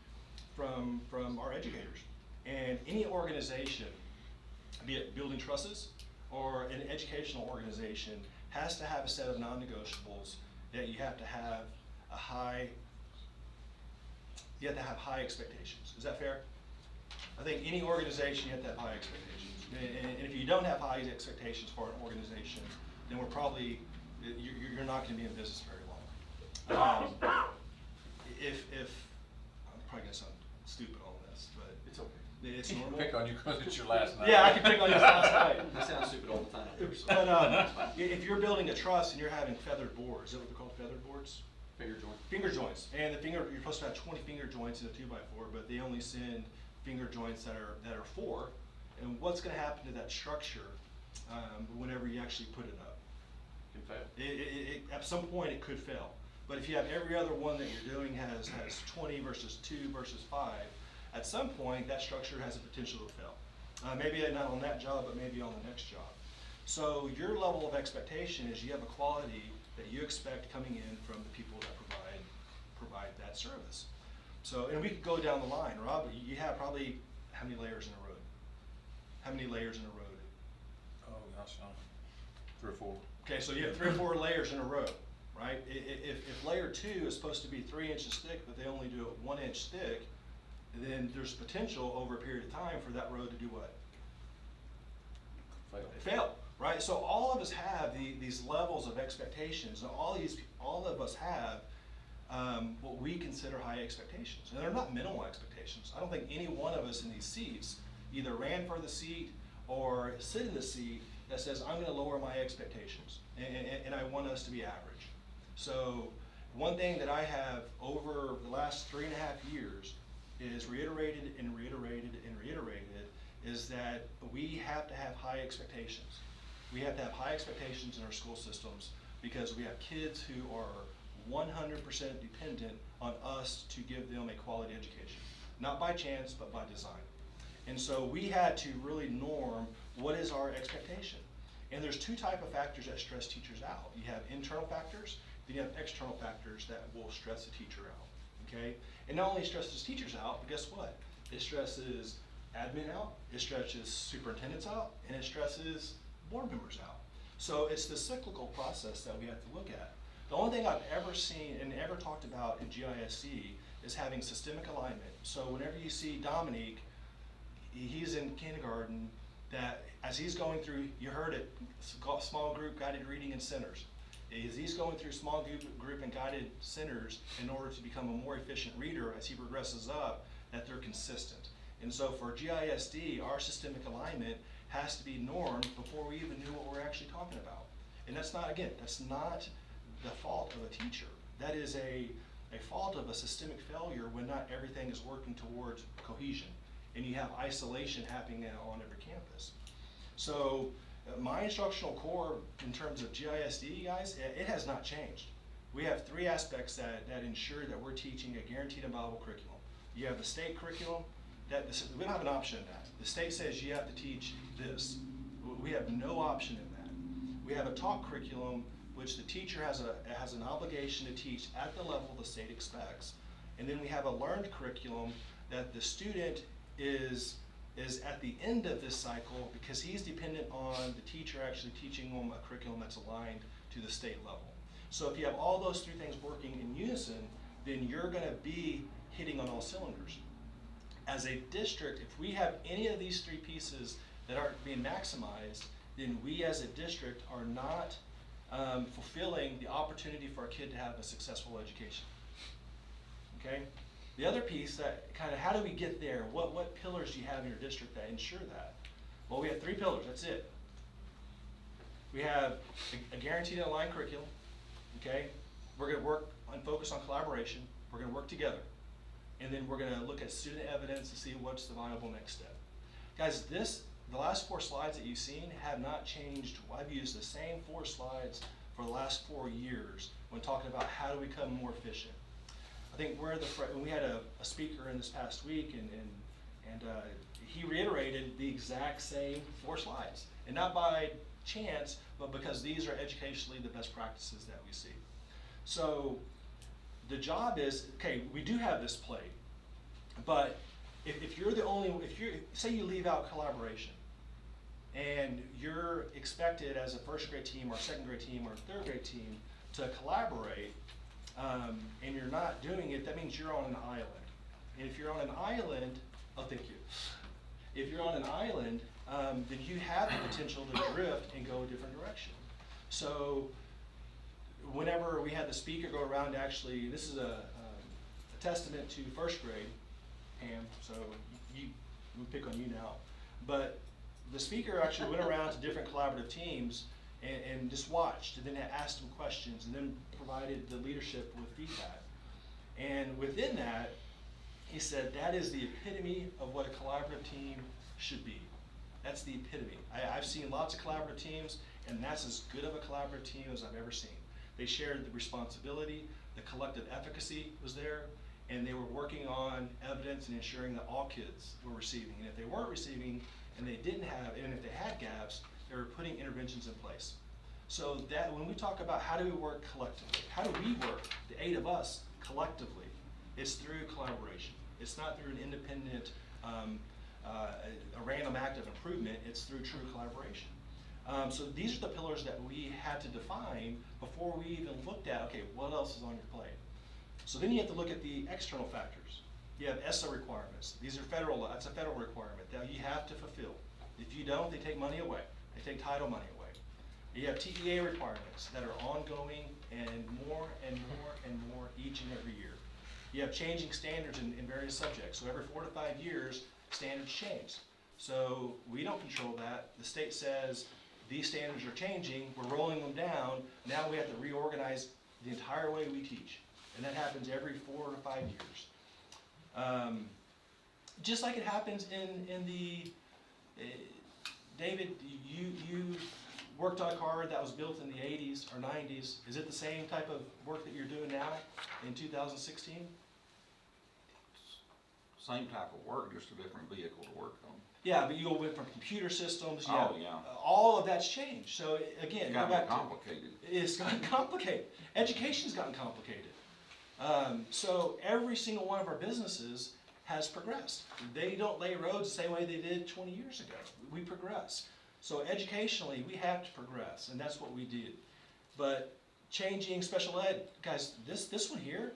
from our educators. And any organization, be it building trusses or an educational organization, has to have a set of non-negotiables that you have to have high expectations. Is that fair? I think any organization, you have to have high expectations. And if you don't have high expectations for an organization, then you're not going to be in business very long. If I'm probably going to sound stupid on this, but It's okay. it's normal. Pick on you because it's your last night. Yeah, I can pick on you last night. I sound stupid all the time. But if you're building a truss and you're having feathered boards, is that what they're called, feathered boards? Finger joint. Finger joints, and you're supposed to have 20 finger joints in a 2x4, but they only send finger joints that are 4. And what's going to happen to that structure whenever you actually put it up? Can fail. At some point, it could fail. But if you have every other one that you're doing has 20 versus 2 versus 5, at some point that structure has a potential to fail. Maybe not on that job, but maybe on the next job. So your level of expectation is you have a quality that you expect coming in from the people that provide that service. So, and we could go down the line, Rob. You have probably how many layers in a road? How many layers in a road? Oh gosh, no. 3 or 4. Okay, so you have 3 or 4 layers in a row, right? If layer 2 is supposed to be 3 inches thick, but they only do it 1 inch thick, then there's potential over a period of time for that road to do what? Fail, right? So all of us have these levels of expectations, and all of us have what we consider high expectations, and they're not minimal expectations. I don't think any one of us in these seats either ran for the seat or sit in the seat that says, I'm gonna lower my expectations, and I want us to be average. So one thing that I have over the last 3.5 years is reiterated and reiterated and reiterated is that we have to have high expectations. We have to have high expectations in our school systems because we have kids who are 100% dependent on us to give them a quality education. Not by chance, but by design. And so we had to really norm what is our expectation. And there's 2 types of factors that stress teachers out. You have internal factors, then you have external factors that will stress the teacher out, okay? And not only stresses teachers out, but guess what? It stresses admin out, it stresses superintendents out, and it stresses board members out. So it's the cyclical process that we have to look at. The only thing I've ever seen and ever talked about in GISD is having systemic alignment. So whenever you see Dominique, he's in kindergarten, that as he's going through, you heard it, small group guided reading in centers. As he's going through small group and guided centers in order to become a more efficient reader as he progresses up, that they're consistent. And so for GISD, our systemic alignment has to be normed before we even knew what we're actually talking about. And that's not, again, that's not the fault of a teacher. That is a fault of a systemic failure when not everything is working towards cohesion and you have isolation happening on every campus. So my instructional core in terms of GISD, guys, it has not changed. We have three aspects that ensure that we're teaching a guaranteed and viable curriculum. You have the state curriculum, we don't have an option in that. The state says you have to teach this. We have no option in that. We have a taught curriculum, which the teacher has an obligation to teach at the level the state expects. And then we have a learned curriculum that the student is at the end of this cycle because he's dependent on the teacher actually teaching them a curriculum that's aligned to the state level. So if you have all those three things working in unison, then you're gonna be hitting on all cylinders. As a district, if we have any of these three pieces that aren't being maximized, then we as a district are not fulfilling the opportunity for our kid to have a successful education. Okay? The other piece that kind of, how do we get there? What pillars do you have in your district that ensure that? Well, we have three pillars, that's it. We have a guaranteed and aligned curriculum, okay? We're gonna work and focus on collaboration. We're gonna work together. And then we're gonna look at student evidence to see what's the viable next step. Guys, the last 4 slides that you've seen have not changed. I've used the same 4 slides for the last 4 years when talking about how do we become more efficient. I think we had a speaker in this past week and he reiterated the exact same 4 slides. And not by chance, but because these are educationally the best practices that we see. So the job is, okay, we do have this plate, but if you're say you leave out collaboration, and you're expected as a first grade team or second grade team or third grade team to collaborate, and you're not doing it, that means you're on an island. And if you're on an island, oh, thank you. If you're on an island, then you have the potential to drift and go a different direction. So whenever we had the speaker go around, actually, this is a testament to first grade, Pam, so we'll pick on you now. But the speaker actually went around to different collaborative teams and just watched, and then asked them questions, and then provided the leadership with feedback. And within that, he said that is the epitome of what a collaborative team should be. That's the epitome. I've seen lots of collaborative teams, and that's as good of a collaborative team as I've ever seen. They shared the responsibility, the collective efficacy was there, and they were working on evidence and ensuring that all kids were receiving. And if they weren't receiving, and they didn't have, and if they had gaps, they were putting interventions in place. So that when we talk about how do we work collectively, how do we work, the 8 of us collectively, it's through collaboration. It's not through an independent, a random act of improvement, it's through true collaboration. So these are the pillars that we had to define before we even looked at, okay, what else is on your plate? So then you have to look at the external factors. You have ESSA requirements. These are federal, that's a federal requirement that you have to fulfill. If you don't, they take money away. They take title money away. You have TEA requirements that are ongoing and more and more and more each and every year. You have changing standards in various subjects. So every 4 to 5 years, standards change. So we don't control that. The state says these standards are changing, we're rolling them down. Now we have to reorganize the entire way we teach. And that happens every 4 to 5 years. Just like it happens in the, David, you worked on a car that was built in the 80s or 90s. Is it the same type of work that you're doing now in 2016? same type of work, just a different vehicle to work on. Yeah, but you went from computer systems, you Oh, have, yeah. all of that's changed. So again, It's go gotten back to, complicated. it's gotten complicated. Education's gotten complicated. So every single one of our businesses has progressed. They don't lay roads the same way they did 20 years ago. We progress. So educationally, we have to progress, and that's what we did. But changing special ed, guys, this one here,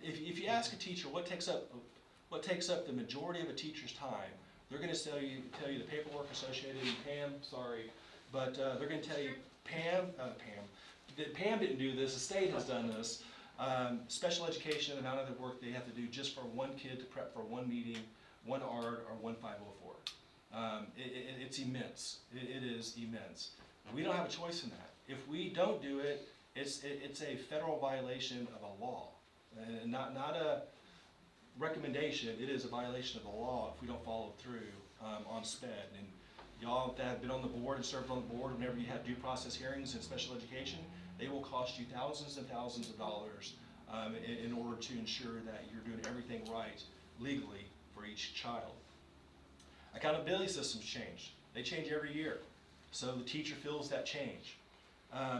if you ask a teacher what takes up the majority of a teacher's time, they're going to tell you the paperwork associated, and Pam, sorry, but they're going to tell you Pam didn't do this, the state has done this. Special education, the amount of the work they have to do just for one kid to prep for one meeting, one ARD, or one 504. It's immense. It is immense. We don't have a choice in that. If we don't do it, it's a federal violation of a law, and not a recommendation. It is a violation of the law if we don't follow through on SPED. And y'all that have been on the board and served on the board, whenever you have due process hearings in special education, they will cost you thousands and thousands of dollars in order to ensure that you're doing everything right legally for each child. Accountability systems change. They change every year. So the teacher feels that change.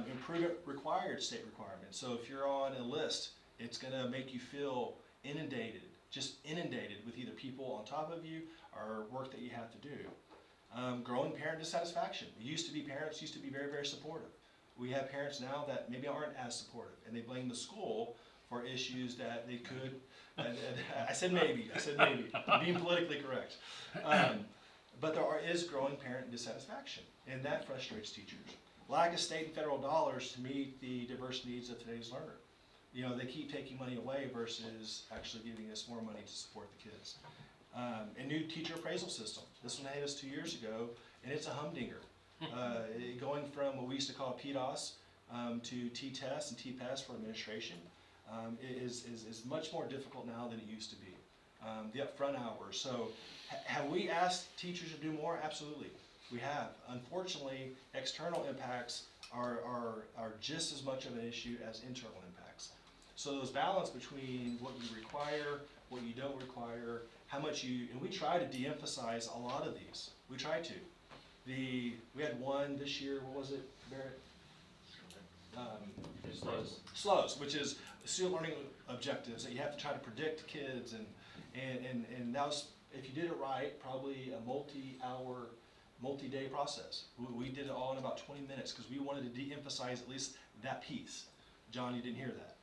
Improvement required state requirements. So if you're on a list, it's going to make you feel inundated, just inundated with either people on top of you or work that you have to do. Growing parent dissatisfaction. Parents used to be very, very supportive. We have parents now that maybe aren't as supportive, and they blame the school for issues that they could, I said maybe, being politically correct. But there is growing parent dissatisfaction, and that frustrates teachers. Lack of state and federal dollars to meet the diverse needs of today's learner. You know, they keep taking money away versus actually giving us more money to support the kids. A new teacher appraisal system. This one hit us 2 years ago, and it's a humdinger. Going from what we used to call PDOS to T-TEST and T-PEST for administration is much more difficult now than it used to be. The upfront hours. So have we asked teachers to do more? Absolutely, we have. Unfortunately, external impacts are just as much of an issue as internal impacts. So those balance between what you require, what you don't require, how much and we try to de-emphasize a lot of these. We try to. We had one this year, what was it, Barrett? SLOS, which is student learning objectives that you have to try to predict kids, and that was, if you did it right, probably a multi-hour, multi-day process. We did it all in about 20 minutes because we wanted to de-emphasize at least that piece. John, you didn't hear that.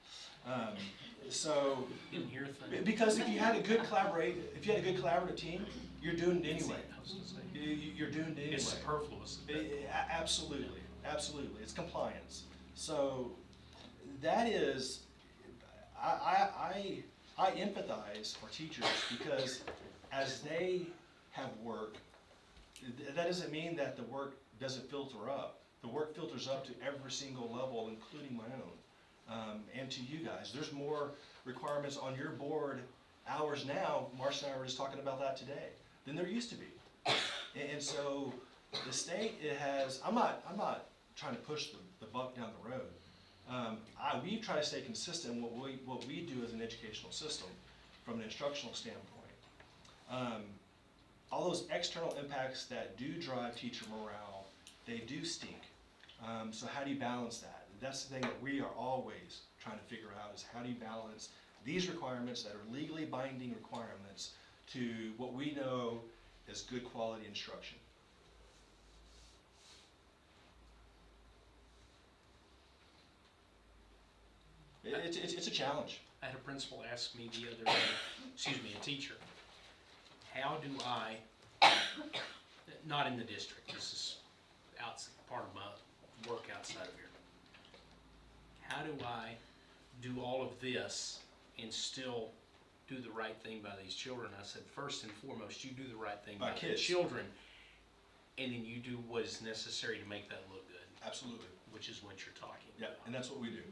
So, Didn't hear a thing. because if you had a good collaborative team, you're doing it anyway. You're doing it anyway. It's superfluous. Absolutely, absolutely. It's compliance. So that is, I empathize for teachers because as they have work, that doesn't mean that the work doesn't filter up. The work filters up to every single level, including my own, and to you guys. There's more requirements on your board hours now. Marcia and I were just talking about that today than there used to be. And so the state, I'm not trying to push the buck down the road. We try to stay consistent in what we do as an educational system from an instructional standpoint. All those external impacts that do drive teacher morale, they do stink. So how do you balance that? That's the thing that we are always trying to figure out is how do you balance these requirements that are legally binding requirements to what we know is good quality instruction. It's a challenge. I had a principal ask me the other day, a teacher, how do I, not in the district, this is part of my work outside of here, how do I do all of this and still do the right thing by these children? I said, first and foremost, you do the right thing by the children, and then you do what is necessary to make that look good. Absolutely. Which is what you're talking about. Yeah, and that's what we do.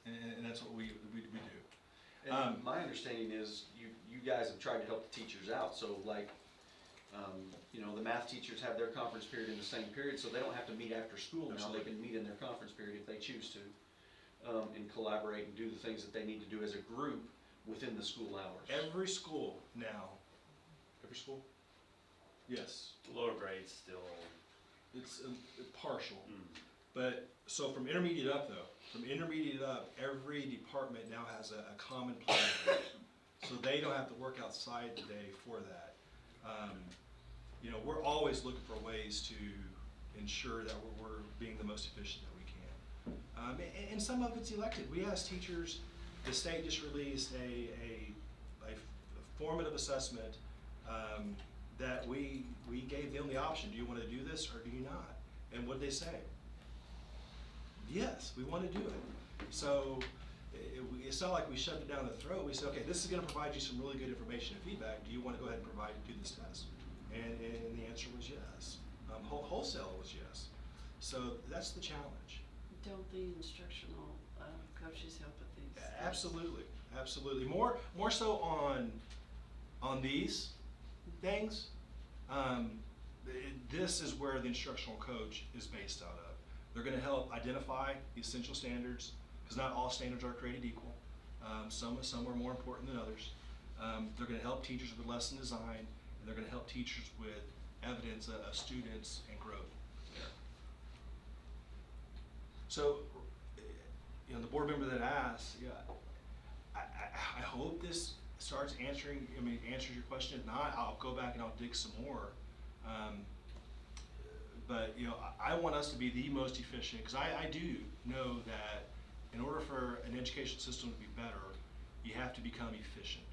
And that's what we do. And my understanding is you guys have tried to help the teachers out. So like, the math teachers have their conference period in the same period, so they don't have to meet after school. Absolutely. Now they can meet in their conference period if they choose to, and collaborate and do the things that they need to do as a group. within the school hours? Every school now, every school? Yes. Lower grades still. It's partial. But, so from intermediate up though, every department now has a common plan. So they don't have to work outside the day for that. You know, we're always looking for ways to ensure that we're being the most efficient that we can. And some of it's elected. We ask teachers, the state just released a formative assessment that we gave them the option. Do you want to do this or do you not? And what did they say? Yes, we want to do it. So it's not like we shoved it down the throat. We said, okay, this is going to provide you some really good information and feedback. Do you want to go ahead and do this test? And the answer was yes. Wholesale was yes. So that's the challenge. Don't the instructional coaches help with these? Absolutely, absolutely. More so on these things. This is where the instructional coach is based out of. They're going to help identify the essential standards, because not all standards are created equal. Some are more important than others. They're going to help teachers with lesson design, and they're going to help teachers with evidence of students and growth there. So, you know, the board member that asked, yeah, I hope this starts answers your question. If not, I'll go back and I'll dig some more. But you know, I want us to be the most efficient, because I do know that in order for an education system to be better, you have to become efficient,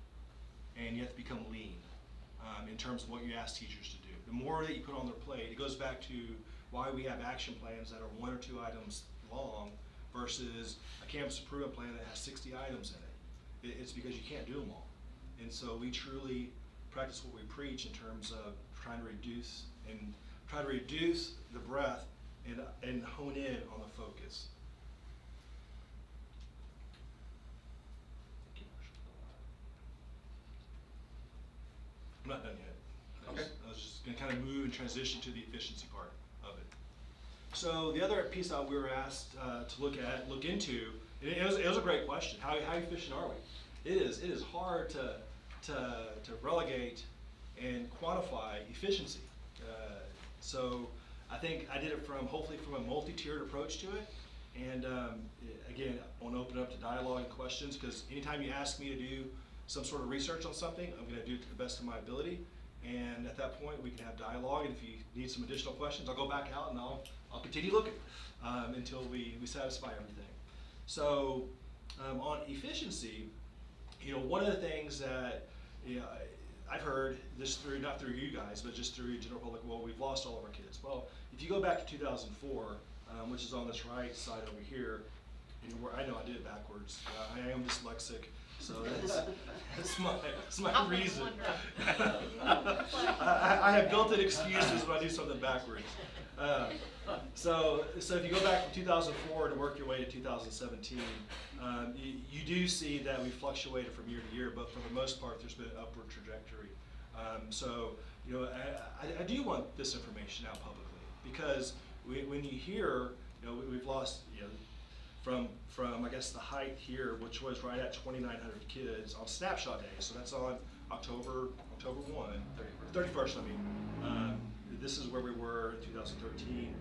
and you have to become lean in terms of what you ask teachers to do. The more that you put on their plate, it goes back to why we have action plans that are 1 or 2 items long versus a campus improvement plan that has 60 items in it. It's because you can't do them all. And so we truly practice what we preach in terms of trying to reduce the breadth and hone in on the focus. I'm not done yet. I was just going to kind of move and transition to the efficiency part of it. So the other piece that we were asked to look into, and it was a great question. How efficient are we? It is hard to relegate and quantify efficiency. So I think I did it hopefully from a multi-tiered approach to it. And again, I want to open it up to dialogue and questions, because anytime you ask me to do some sort of research on something, I'm going to do it to the best of my ability. And at that point, we can have dialogue. And if you need some additional questions, I'll go back out and I'll continue looking until we satisfy everything. So on efficiency, you know, one of the things that I've heard this not through you guys, but just through general public, well, we've lost all of our kids. Well, if you go back to 2004, which is on this right side over here, I know I did it backwards. I am dyslexic, so that's my reason. I have built-in excuses when I do something backwards. So if you go back from 2004 to work your way to 2017, you do see that we fluctuated from year to year, but for the most part, there's been an upward trajectory. So, you know, I do want this information out publicly, because when you hear, you know, we've lost, you know, from I guess the height here, which was right at 2,900 kids on snapshot day. So that's on October 31st. This is where we were in 2013,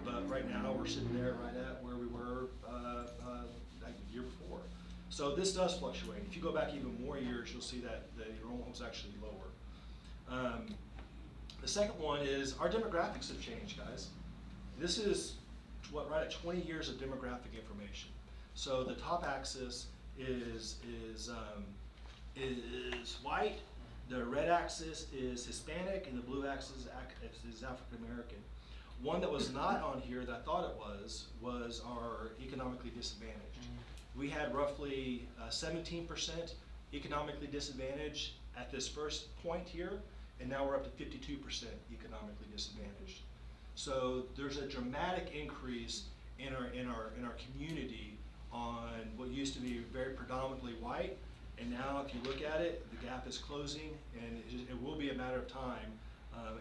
but right now we're sitting there right at where we were like the year before. So this does fluctuate. If you go back even more years, you'll see that the enrollment was actually lower. The second one is our demographics have changed, guys. This is right at 20 years of demographic information. So the top axis is white, the red axis is Hispanic, and the blue axis is African American. One that was not on here that I thought it was our economically disadvantaged. We had roughly 17% economically disadvantaged at this first point here, and now we're up to 52% economically disadvantaged. So there's a dramatic increase in our community on what used to be very predominantly white, and now if you look at it, the gap is closing, and it will be a matter of time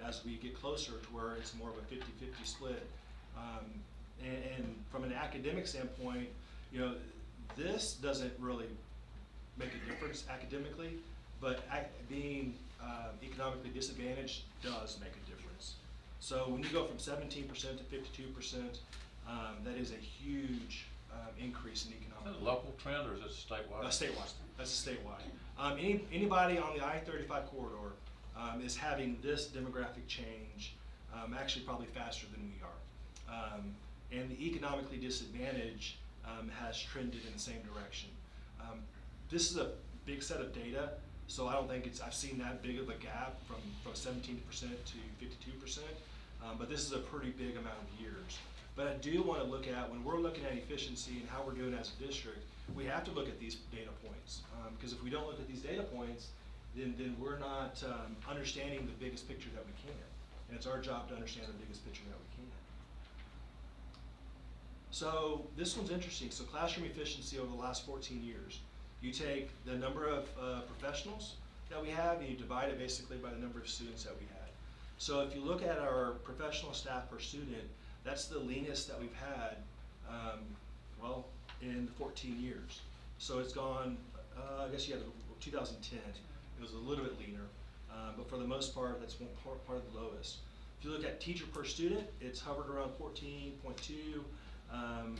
as we get closer to where it's more of a 50-50 split. And from an academic standpoint, you know, this doesn't really make a difference academically, but being economically disadvantaged does make a difference. So when you go from 17% to 52%, that is a huge increase in economic. Is that a local trend or is it statewide? Statewide. That's statewide. Anybody on the I-35 corridor is having this demographic change actually probably faster than we are. And the economically disadvantaged has trended in the same direction. This is a big set of data, so I don't think I've seen that big of a gap from 17% to 52%, but this is a pretty big amount of years. But I do want to look at, when we're looking at efficiency and how we're doing as a district, we have to look at these data points. Because if we don't look at these data points, then we're not understanding the biggest picture that we can. And it's our job to understand the biggest picture that we can. So this one's interesting. So classroom efficiency over the last 14 years. You take the number of professionals that we have and you divide it basically by the number of students that we had. So if you look at our professional staff per student, that's the leanest that we've had, well, in 14 years. So it's gone, I guess you had 2010, it was a little bit leaner, but for the most part, that's one part of the lowest. If you look at teacher per student, it's hovered around 14.2,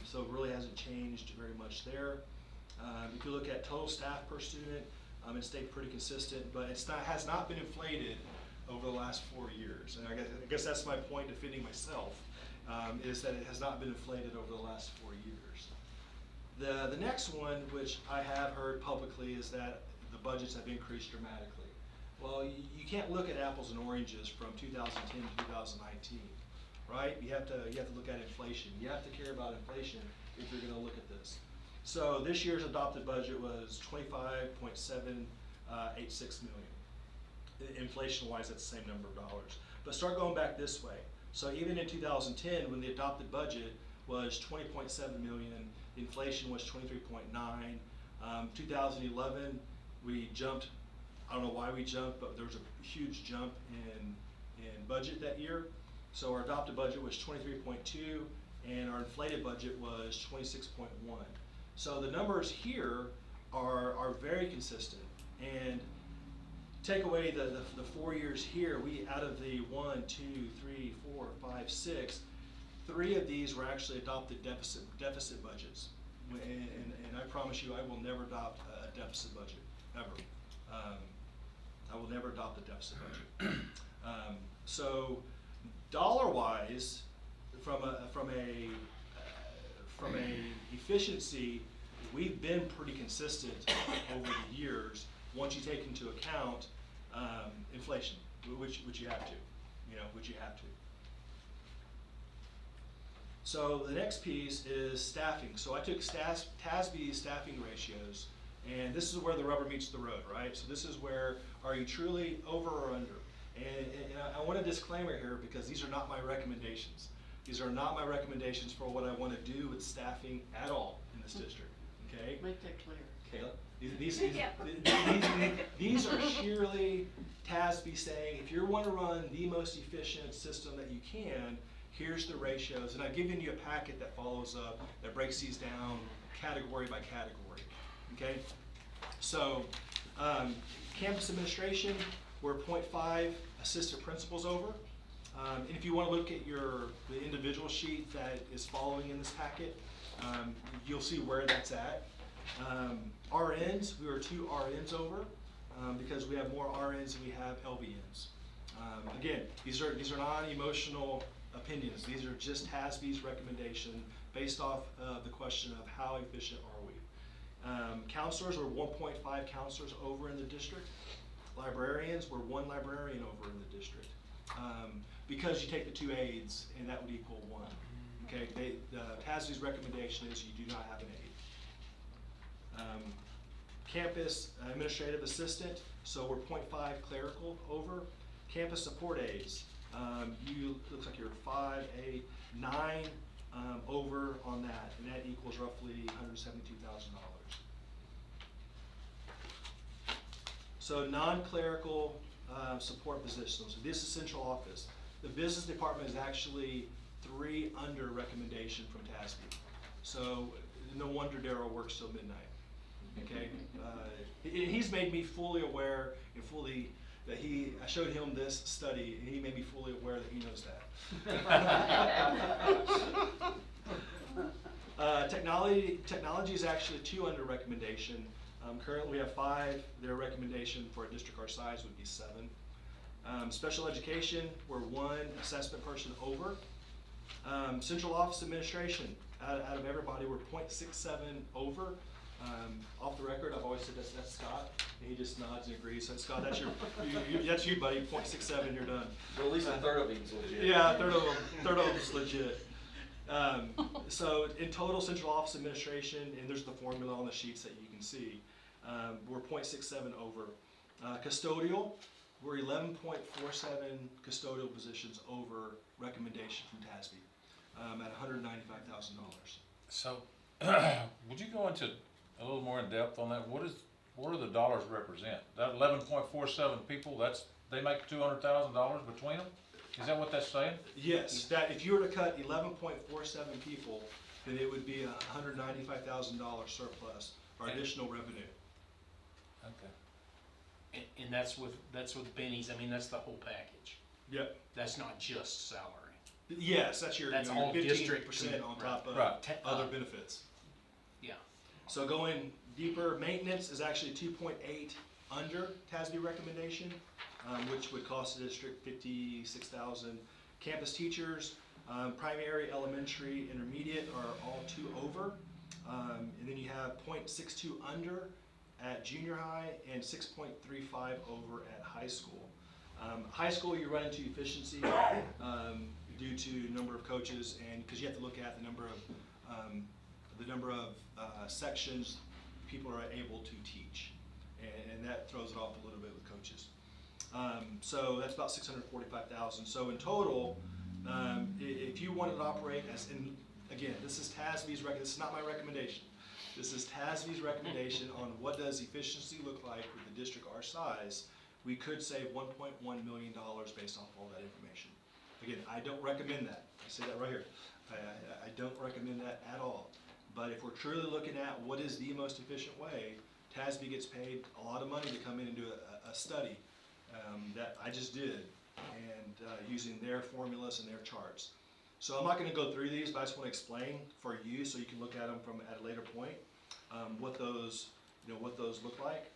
so it really hasn't changed very much there. If you look at total staff per student, it stayed pretty consistent, but has not been inflated over the last 4 years. And I guess that's my point defending myself, is that it has not been inflated over the last 4 years. The next one, which I have heard publicly, is that the budgets have increased dramatically. Well, you can't look at apples and oranges from 2010 to 2019, right? You have to look at inflation. You have to care about inflation if you're going to look at this. So this year's adopted budget was $25.786 million. Inflation-wise, that's the same number of dollars. But start going back this way. So even in 2010, when the adopted budget was $20.7 million, inflation was 23.9. 2011, we jumped. I don't know why we jumped, but there was a huge jump in budget that year. So our adopted budget was 23.2, and our inflated budget was 26.1. So the numbers here are very consistent. And take away the 4 years here, we out of the 1, 2, 3, 4, 5, 6, 3 of these were actually adopted deficit budgets. And I promise you, I will never adopt a deficit budget, ever. I will never adopt a deficit budget. So dollar-wise, from a efficiency, we've been pretty consistent over the years. Once you take into account inflation, which you have to, which you have to. So the next piece is staffing. So I took TASB staffing ratios, and this is where the rubber meets the road, right? So this is where, are you truly over or under? And I want a disclaimer here because these are not my recommendations. These are not my recommendations for what I want to do with staffing at all in this district, okay? Make that clear. Kayla? These are sheerly TASB saying, if you want to run the most efficient system that you can, here's the ratios. And I've given you a packet that follows up, that breaks these down category by category, okay? So campus administration, we're 0.5 assistant principals over. And if you want to look at the individual sheet that is following in this packet, you'll see where that's at. RNs, we were 2 RNs over because we have more RNs than we have LVNs. Again, these are non-emotional opinions. These are just TASB's recommendation based off the question of how efficient are we. Counselors were 1.5 counselors over in the district. Librarians were 1 librarian over in the district. Because you take the 2 aides, and that would equal 1. Okay, TASB's recommendation is you do not have an aide. Campus administrative assistant, so we're 0.5 clerical over. Campus support aides, looks like you're 5, 8, 9 over on that, and that equals roughly $172,000. So non-clerical support positions, so this is central office. The business department is actually 3 under recommendation from TASB. So no wonder Darryl works till midnight, Okay, he's made me fully aware and that I showed him this study, and he made me fully aware that he knows that. Technology is actually 2 under recommendation. Currently we have 5. Their recommendation for a district our size would be 7. Special education, we're 1 assessment person over. Central office administration, out of everybody, we're 0.67 over. Off the record, I've always said that's Scott, and he just nods and agrees. So Scott, that's that's you, buddy. 0.67, you're done. Well, at least a third of them's legit. Yeah, a third of them's legit. So in total, central office administration, and there's the formula on the sheets that you can see. We're 0.67 over. Custodial, we're 11.47 custodial positions over recommendation from TASB at $195,000. So, would you go into a little more in depth on that? What do the dollars represent? That 11.47 people, they make $200,000 between them? Is that what that's saying? Yes, that if you were to cut 11.47 people, then it would be a $195,000 surplus or additional revenue. Okay. And that's with Benny's, I mean, that's the whole package. Yep. That's not just salary. Yes, that's your all 15% on top of other benefits. Yeah. So going deeper, maintenance is actually 2.8 under TASB recommendation, which would cost the district $56,000. Campus teachers, primary, elementary, intermediate are all 2 over. And then you have 0.62 under at junior high and 6.35 over at high school. High school, you run into efficiency due to number of coaches, and because you have to look at the number of sections people are able to teach, and that throws it off a little bit with coaches. So that's about $645,000. So in total, if you wanted to operate as in, again, this is TASB's this is not my recommendation. This is TASB's recommendation on what does efficiency look like with a district our size. We could save $1.1 million based off all that information. Again, I don't recommend that. I say that right here. I don't recommend that at all. But if we're truly looking at what is the most efficient way, TASB gets paid a lot of money to come in and do a study that I just did, and using their formulas and their charts. So I'm not going to go through these, but I just want to explain for you so you can look at them at a later point what those look like.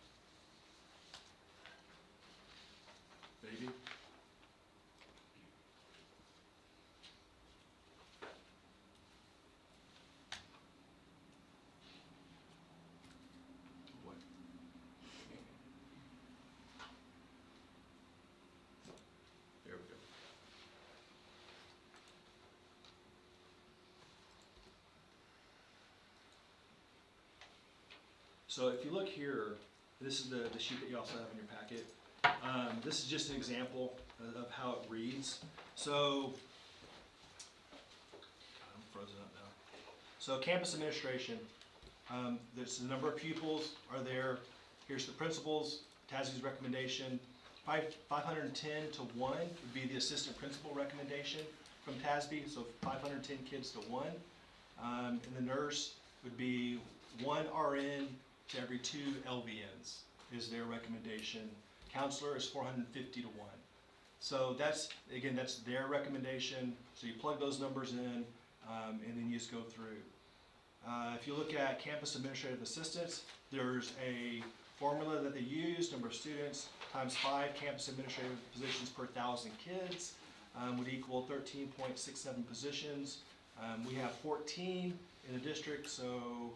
Baby. There we go. So if you look here, this is the sheet that you also have in your packet. This is just an example of how it reads. So, I'm frozen up now. So campus administration, there's the number of pupils are there. Here's the principals, TASB's recommendation. 510 to 1 would be the assistant principal recommendation from TASB, so 510 kids to 1. And the nurse would be 1 RN to every 2 LVNs is their recommendation. Counselor is 450 to 1. So that's their recommendation. So you plug those numbers in, and then you just go through. If you look at campus administrative assistants, there's a formula that they use, number of students times 5 campus administrative positions per 1,000 kids would equal 13.67 positions. We have 14 in the district, so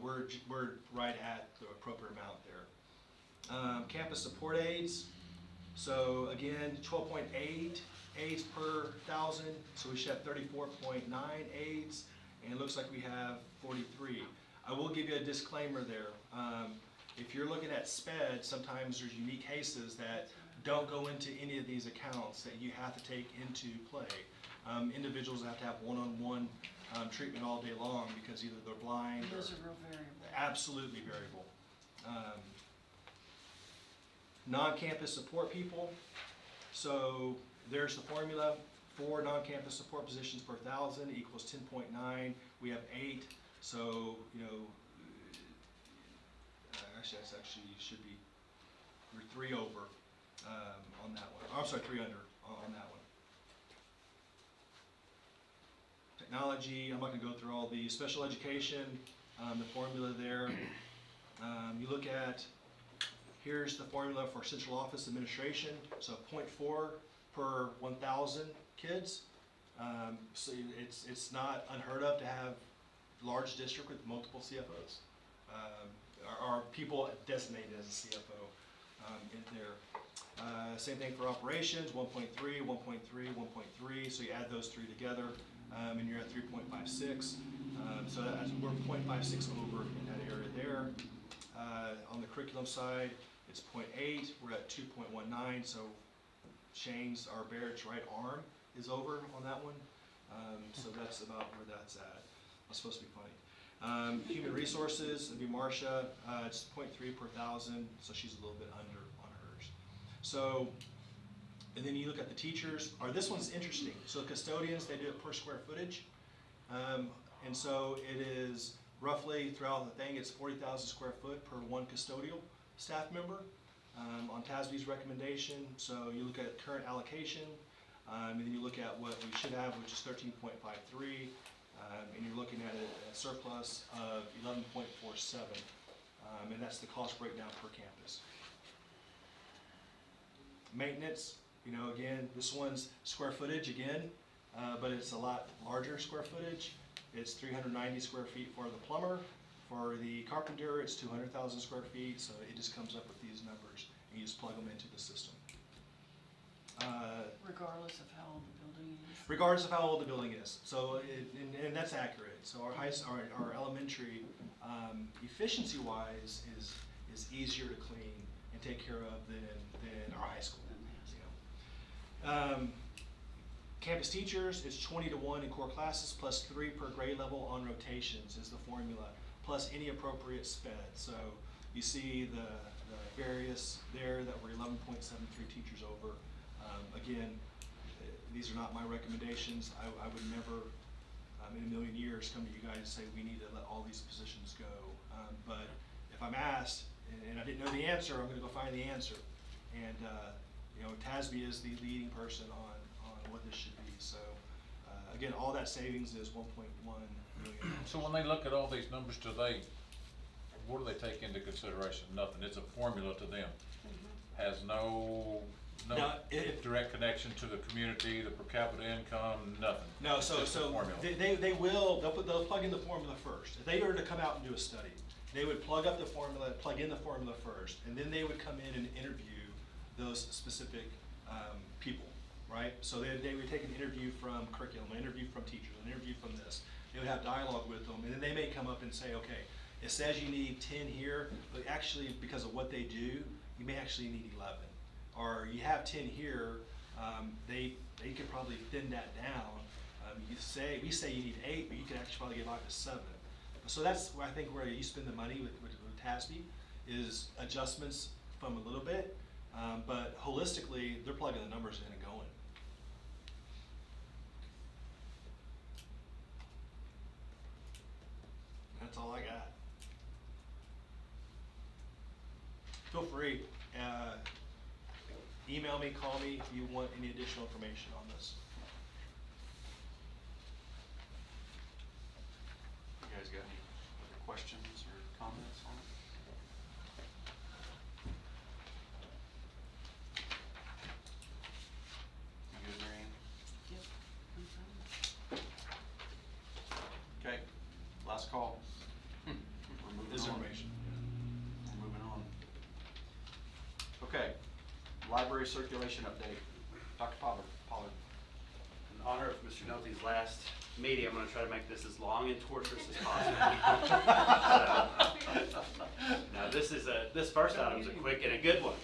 we're right at the appropriate amount there. Campus support aides, so again 12.8 aides per 1,000, so we should have 34.9 aides, and it looks like we have 43. I will give you a disclaimer there. If you're looking at SPED, sometimes there's unique cases that don't go into any of these accounts that you have to take into play. Individuals have to have one-on-one treatment all day long because either they're blind or Those are real variable. Absolutely variable. Non-campus support people. So there's the formula. 4 non-campus support positions per 1,000 equals 10.9. We have 8. So actually, that's actually, should be, you're 3 over, on that one. Oh, I'm sorry, 3 under on that one. Technology, I'm not gonna go through all the special education, the formula there. You look at, here's the formula for central office administration, so 0.4 per 1,000 kids. So it's not unheard of to have large district with multiple CFOs. Or people designated as a CFO in there. Same thing for operations, 1.3, 1.3, 1.3, so you add those 3 together, and you're at 3.56. So we're 0.56 over in that area there. On the curriculum side, it's 0.8, we're at 2.19, so Shane's, our Barrett's right arm is over on that one. So that's about where that's at. That's supposed to be funny. Human resources, it'd be Marcia, it's 0.3 per 1,000, so she's a little bit under on hers. So, and then you look at the teachers, this one's interesting. So custodians, they do it per square footage. And so it is roughly throughout the thing, it's 40,000 square foot per 1 custodial staff member on TASB's recommendation. So you look at current allocation, and then you look at what we should have, which is 13.53. And you're looking at a surplus of 11.47, and that's the cost breakdown per campus. Maintenance, again, this one's square footage again, but it's a lot larger square footage. It's 390 square feet for the plumber. For the carpenter, it's 200,000 square feet, so it just comes up with these numbers, and you just plug them into the system. Regardless of how old the building is? Regardless of how old the building is. So, and that's accurate. So our elementary, efficiency-wise, is easier to clean and take care of than our high school. Campus teachers, it's 20 to 1 in core classes, plus 3 per grade level on rotations is the formula, plus any appropriate sped. So you see the various there that were 11.73 teachers over. Again, these are not my recommendations. I would never, in a million years, come to you guys and say we need to let all these positions go. But if I'm asked, and I didn't know the answer, I'm going to go find the answer. And TASB is the leading person on what this should be. So again, all that savings is 1.1 million. So when they look at all these numbers today, what do they take into consideration? Nothing. It's a formula to them. Has no direct connection to the community, the per capita income, nothing. No, so they'll plug in the formula first. If they were to come out and do a study, they would plug in the formula first, and then they would come in and interview those specific people, right? So they would take an interview from curriculum, an interview from teachers, an interview from this. They would have dialogue with them, and then they may come up and say, okay, it says you need 10 here, but actually because of what they do, you may actually need 11. Or you have 10 here, they could probably thin that down. We say you need 8, but you can actually probably get out to 7. So that's where I think where you spend the money with TASB is adjustments from a little bit, but holistically they're plugging the numbers in and going. That's all I got. Feel free. Email me, call me if you want any additional information on this. You guys got any other questions or comments on it? You good, Marianne? Yep, I'm fine. Okay, last call. We're moving This on. information. We're moving on. Okay, library circulation update. Dr. Pollard. In honor of Mr. Nolte's last meeting, I'm gonna try to make this as long and torturous as possible. Now, this first item is a quick and a good one.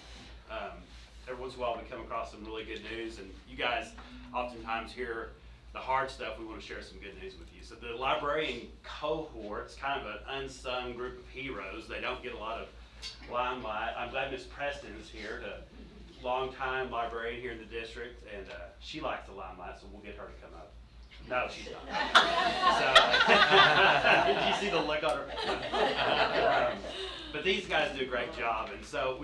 Every once in a while, we come across some really good news, and you guys oftentimes hear the hard stuff. We want to share some good news with you. So the librarian cohort's kind of an unsung group of heroes. They don't get a lot of limelight. I'm glad Miss Preston is here, longtime librarian here in the district, and she likes the limelight, so we'll get her to come up. No, she's not. So, did you see the look on her? But these guys do a great job, and so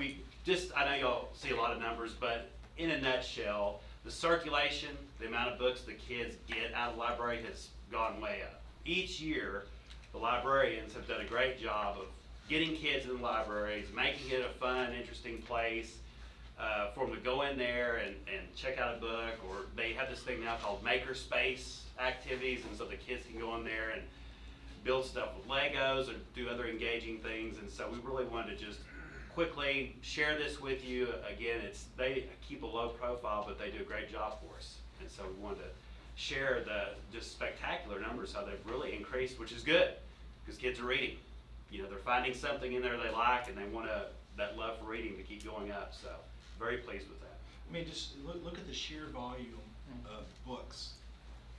I know y'all see a lot of numbers, but in a nutshell, the circulation, the amount of books the kids get out of the library has gone way up. Each year, the librarians have done a great job of getting kids in the libraries, making it a fun, interesting place for them to go in there and check out a book, or they have this thing now called makerspace activities, and so the kids can go in there and build stuff with Legos or do other engaging things. And so we really wanted to just quickly share this with you. Again, they keep a low profile, but they do a great job for us. And so we wanted to share the just spectacular numbers, how they've really increased, which is good, because kids are reading. You know, they're finding something in there they like, and they want that love for reading to keep going up. So very pleased with that. I mean, just look at the sheer volume of books.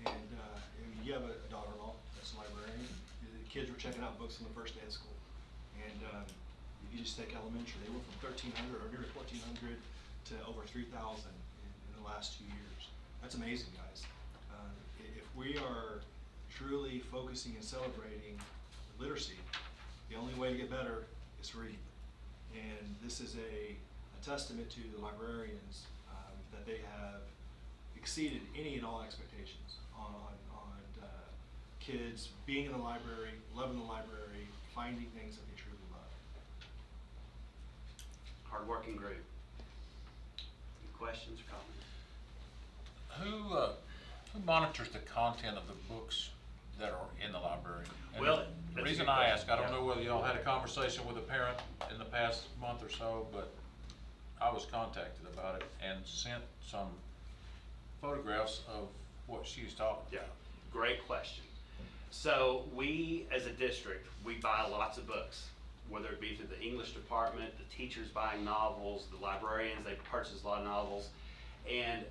And I mean, you have a daughter-in-law that's a librarian. The kids were checking out books on the first day of school. And you just take elementary, they went from 1,300 or nearly 1,400 to over 3,000 in the last 2 years. That's amazing, guys. If we are truly focusing and celebrating literacy, the only way to get better is to read. And this is a testament to the librarians that they have exceeded any and all expectations on kids being in the library, loving the library, finding things that they truly love. Hard-working group. Any questions or comments? Who monitors the content of the books that are in the library? And Well, the that's a reason good I question. ask, I don't Yeah. know whether y'all had a conversation with a parent in the past month or so, but I was contacted about it and sent some photographs of what she's talking Yeah, about. great question. So we, as a district, we buy lots of books, whether it be through the English department, the teachers buying novels, the librarians, they purchase a lot of novels. And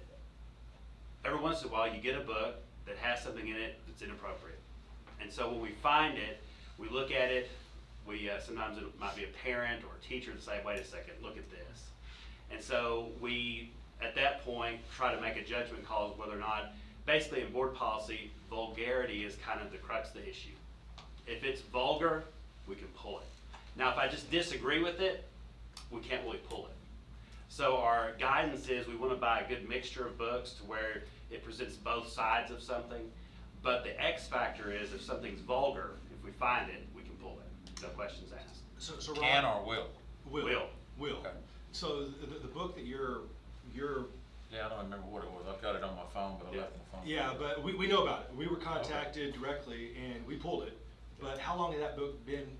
every once in a while you get a book that has something in it that's inappropriate. And so when we find it, we look at it, sometimes it might be a parent or a teacher to say, wait a second, look at this. And so we, at that point, try to make a judgment call as whether or not, basically in board policy, vulgarity is kind of the crux of the issue. If it's vulgar, we can pull it. Now, if I just disagree with it, we can't really pull it. So our guidance is we want to buy a good mixture of books to where it presents both sides of something. But the X factor is if something's vulgar, if we find it, we can pull it. No questions asked. So Can Rob, or will? Will. Okay. So the book that you're Yeah, I don't remember what it was. I've got it on my phone, but I left my phone. yeah, but we know about it. We were contacted directly and we pulled it. But how long had that book been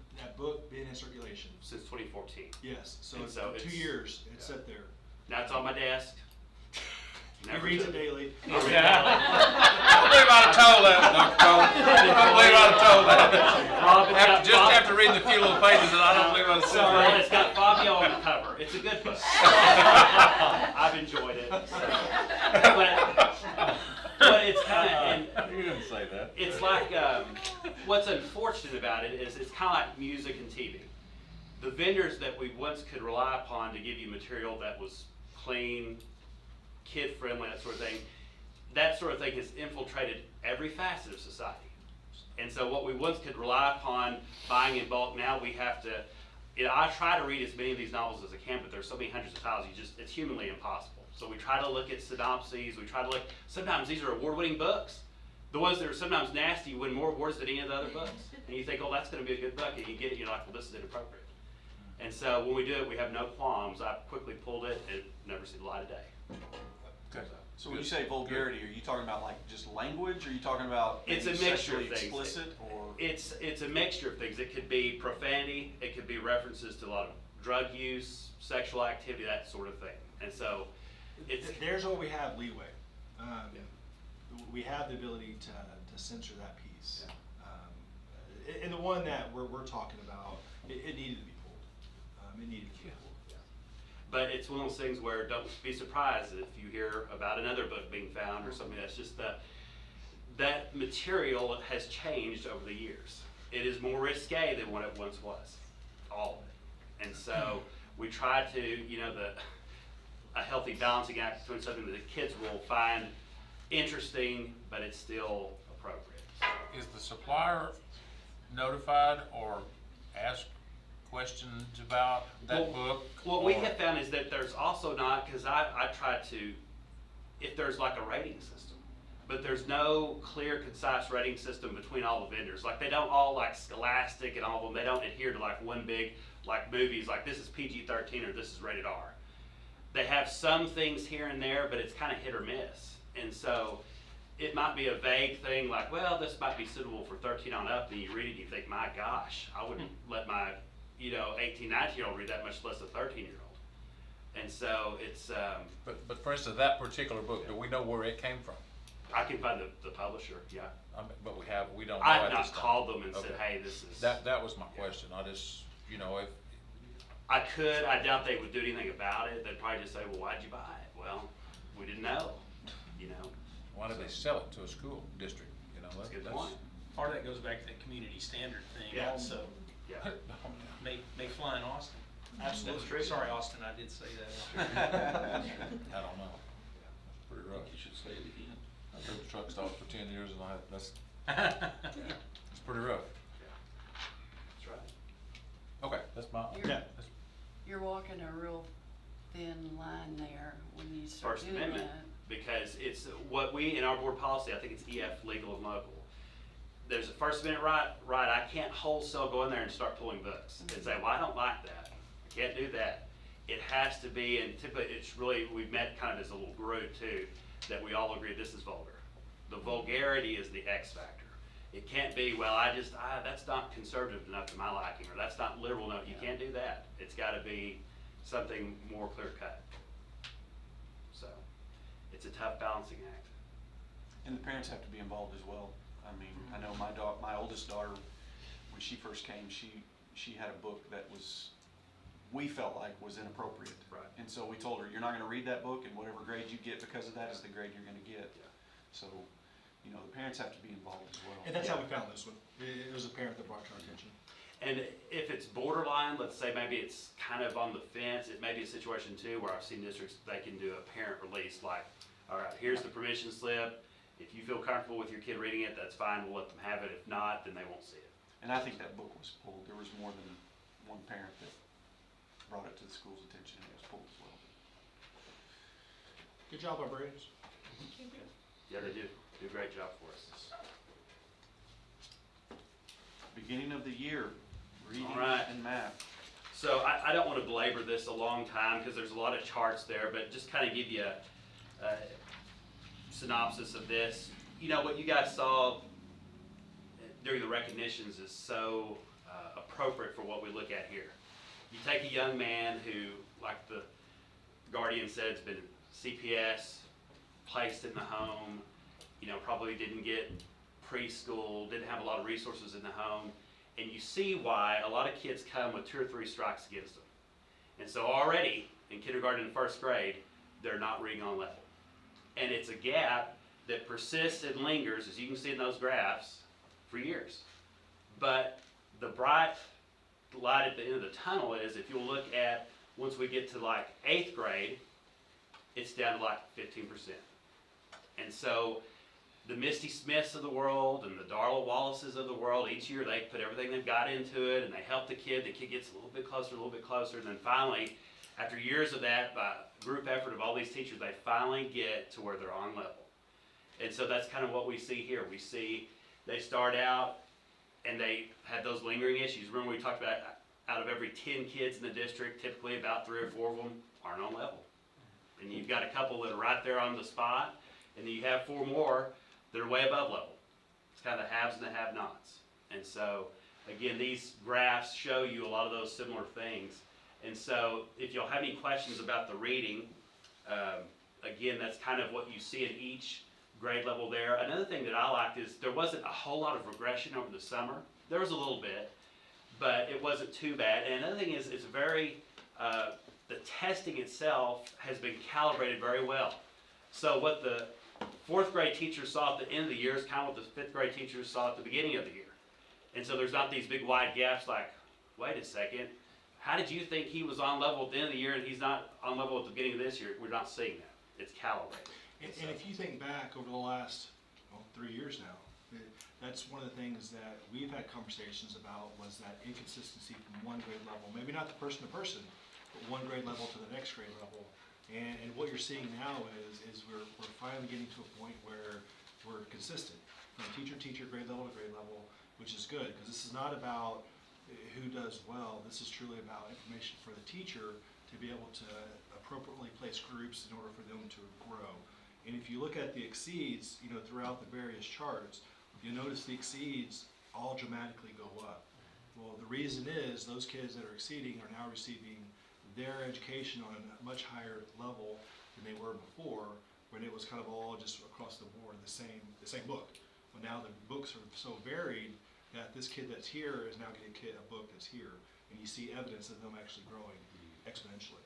in circulation? Since 2014. Yes, so And it's so 2 it's- years it's sat there. Now it's on my desk. He Never reads took it daily. I read it daily. I don't believe I'd have told that, Dr. Cole. I don't believe I'd have told that. Rob, it's got Just Bob- after reading the few little pages, I don't believe I'd have said Well, that. it's got Fabio on the cover. It's a good book. I've enjoyed it. So. But it's kind of, You didn't say that. it's like, what's unfortunate about it is it's kind of like music and TV. The vendors that we once could rely upon to give you material that was clean, kid-friendly, that sort of thing has infiltrated every facet of society. And so what we once could rely upon buying in bulk, now we have to, I try to read as many of these novels as I can, but there's so many hundreds of titles, it's humanly impossible. So we try to look at synopses, sometimes these are award-winning books. The ones that are sometimes nasty win more awards than any of the other books. And you think, oh, that's gonna be a good book, and you get it, you're like, well, this is inappropriate. And so when we do it, we have no qualms. I quickly pulled it and never seen the light of day. Okay. So when you say vulgarity, are you talking about like just language, or are you talking about It's a maybe mixture of sexually things. explicit, or? It's a mixture of things. It could be profanity, it could be references to a lot of drug use, sexual activity, that sort of thing. And so There's where we have leeway. We have the ability to censor that piece. And the one that we're talking about, it needed to be pulled. It needed to be pulled. But it's one of those things where don't be surprised if you hear about another book being found or something. That's just that material has changed over the years. It is more risque than what it once was, all of it. And so we try to, a healthy balancing act between something that the kids will find interesting, but it's still appropriate. Is the supplier notified or asked questions about that book? What we or- have found is that there's also not, because I tried to, if there's like a rating system, but there's no clear, concise rating system between all the vendors. Like, they don't all, like Scholastic and all of them, they don't adhere to like one big, like movies, like this is PG-13 or this is rated R. They have some things here and there, but it's kind of hit or miss. And so it might be a vague thing like, well, this might be suitable for 13 on up, and you read it and you think, my gosh, I wouldn't let my, 18, 19-year-old read that, much less a 13-year-old. And so it's, But for instance, that particular book, do we know where it came from? I can find the publisher, yeah. But we don't know I at have not this time. called them and said, Okay. hey, this is. That was my question. I just, if, I could, I doubt they would do anything about it. They'd probably just say, well, why'd you buy it? Well, we didn't know, why did they sell it to a school district? That's a good point. Part of that goes back to that community standard thing Yeah. also. Yeah. May fly in Austin. That's true. Sorry, Austin, I did say that. I don't know. That's pretty rough. You should say it again. I've driven truck stops for 10 years and that's pretty rough. That's right. Okay, that's my, You're- You're walking a real thin line there when you start First doing Amendment, that. because it's what we, in our board policy, I think it's EF, legal and local. There's a First Amendment right, I can't wholesale go in there and start pulling books and say, well, I don't like that, I can't do that. It has to be, and typically it's really, we've met kind of as a little group too, that we all agree this is vulgar. The vulgarity is the X factor. It can't be, well, that's not conservative enough to my liking, or that's not liberal enough, you can't do that. It's gotta be something more clear cut. So, it's a tough balancing act. And the parents have to be involved as well. I mean, I know my oldest daughter, when she first came, she had a book that we felt like was inappropriate. Right. And so we told her, you're not gonna read that book, and whatever grade you get because of that is the grade you're gonna get. Yeah. So, the parents have to be involved as well. And that's how we found this one. It was a parent that brought it to our attention. And if it's borderline, let's say maybe it's kind of on the fence, it may be a situation too where I've seen districts, they can do a parent release, like, all right, here's the permission slip. If you feel comfortable with your kid reading it, that's fine, we'll let them have it. If not, then they won't see it. And I think that book was pulled. There was more than one parent that brought it to the school's attention, and it was pulled as well. Good job, librarians. Yeah, they do a great job for us. Beginning of the year, reading All right. and math. So I don't want to belabor this a long time because there's a lot of charts there, but just kind of give you a synopsis of this. What you guys saw during the recognitions is so appropriate for what we look at here. You take a young man who, like the guardian said, has been CPS, placed in the home, probably didn't get preschool, didn't have a lot of resources in the home, and you see why a lot of kids come with 2 or 3 strikes against them. And so already in kindergarten and first grade, they're not reading on level. And it's a gap that persists and lingers, as you can see in those graphs, for years. But the bright light at the end of the tunnel is, if you'll look at, once we get to like 8th grade, it's down to like 15%. And so the Misty Smiths of the world and the Darla Wallaces of the world, each year they put everything they've got into it and they help the kid gets a little bit closer, and then finally, after years of that, by group effort of all these teachers, they finally get to where they're on level. And so that's kind of what we see here. We see they start out and they had those lingering issues. Remember we talked about out of every 10 kids in the district, typically about 3 or 4 of them aren't on level. And you've got a couple that are right there on the spot, and then you have 4 more that are way above level. It's kind of the haves and the have-nots. And so, again, these graphs show you a lot of those similar things. And so, if you'll have any questions about the reading, again, that's kind of what you see in each grade level there. Another thing that I liked is there wasn't a whole lot of regression over the summer. There was a little bit, but it wasn't too bad. And another thing is, it's very, the testing itself has been calibrated very well. So what the 4th grade teachers saw at the end of the year is kind of what the 5th grade teachers saw at the beginning of the year. And so there's not these big wide gaps like, wait a second, how did you think he was on level at the end of the year and he's not on level at the beginning of this year? We're not seeing that. It's calibrated. And if you think back over the last 3 years now, that's one of the things that we've had conversations about, was that inconsistency from one grade level, maybe not the person to person, but one grade level to the next grade level. And what you're seeing now is we're finally getting to a point where we're consistent from teacher to teacher, grade level to grade level, which is good, because this is not about who does well. This is truly about information for the teacher to be able to appropriately place groups in order for them to grow. And if you look at the exceeds, throughout the various charts, you'll notice the exceeds all dramatically go up. Well, the reason is those kids that are exceeding are now receiving their education on a much higher level than they were before, when it was kind of all just across the board, the same book. But now the books are so varied that this kid that's here is now getting a book that's here, and you see evidence of them actually growing exponentially.